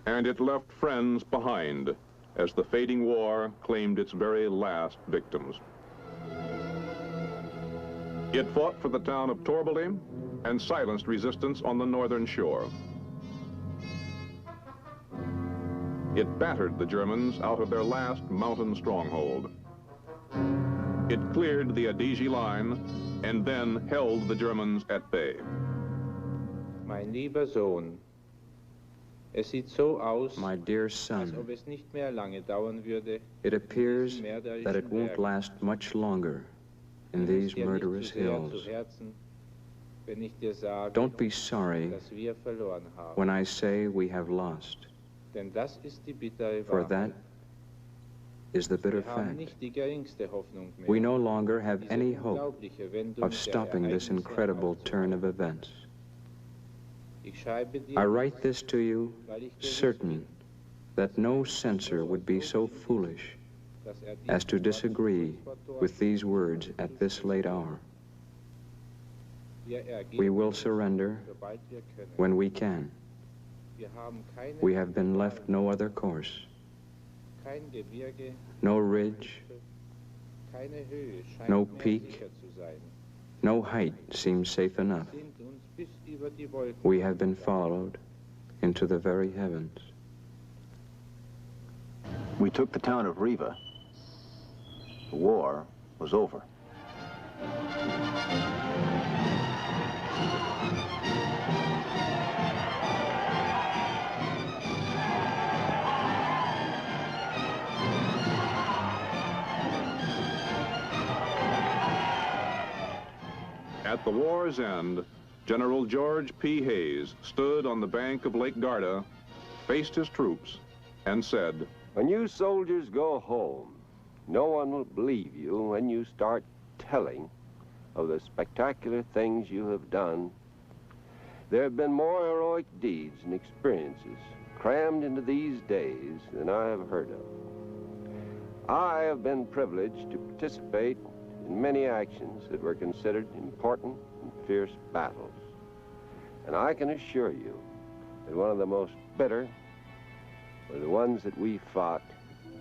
And it left friends behind as the fading war claimed its very last victims. It fought for the town of Torboli and silenced resistance on the northern shore. It battered the Germans out of their last mountain stronghold. It cleared the Adige line and then held the Germans at bay. Mein lieber Sohn, es sieht so aus, my dear son, als ob es nicht mehr lange dauern würde, it appears that it won't last much longer in these murderous hills. Don't be sorry when I say we have lost, for that is the bitter fact. We no longer have any hope of stopping this incredible turn of events. I write this to you certain that no censor would be so foolish as to disagree with these words at this late hour. We will surrender when we can. We have been left no other course. No ridge, no peak, no height seems safe enough. We have been followed into the very heavens. We took the town of Riva. The war was over. At the war's end, General George P. Hayes stood on the bank of Lake Garda, faced his troops, and said, "When you soldiers go home, no one will believe you when you start telling of the spectacular things you have done, there have been more heroic deeds and experiences crammed into these days than I have heard of. I have been privileged to participate in many actions that were considered important and fierce battles. And I can assure you that one of the most bitter were the ones that we fought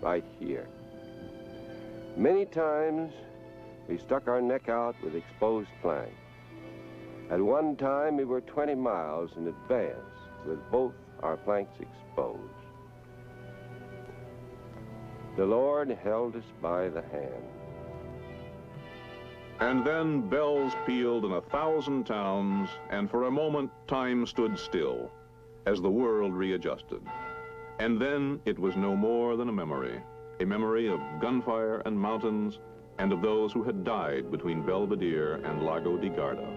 right here. Many times we stuck our neck out with exposed flank. At one time we were 20 miles in advance with both our flanks exposed. The Lord held us by the hand. And then bells pealed in 1,000 towns, and for a moment time stood still as the world readjusted. And then it was no more than a memory of gunfire and mountains, and of those who had died between Belvedere and Lago di Garda.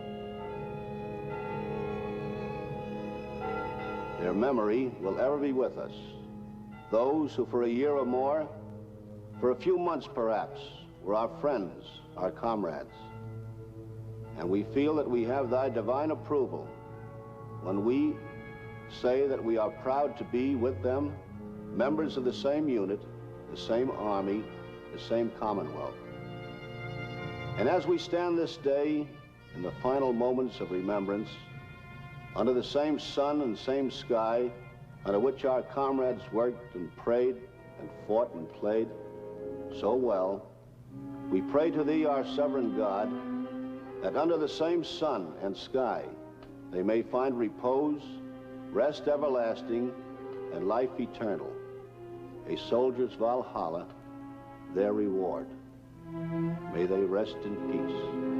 Their memory will ever be with us. Those who for a year or more, for a few months perhaps, were our friends, our comrades. And we feel that we have thy divine approval when we say that we are proud to be with them, members of the same unit, the same army, the same commonwealth. And as we stand this day in the final moments of remembrance, under the same sun and same sky under which our comrades worked and prayed and fought and played so well, we pray to thee, our sovereign God, that under the same sun and sky they may find repose, rest everlasting, and life eternal, a soldier's Valhalla, their reward. May they rest in peace.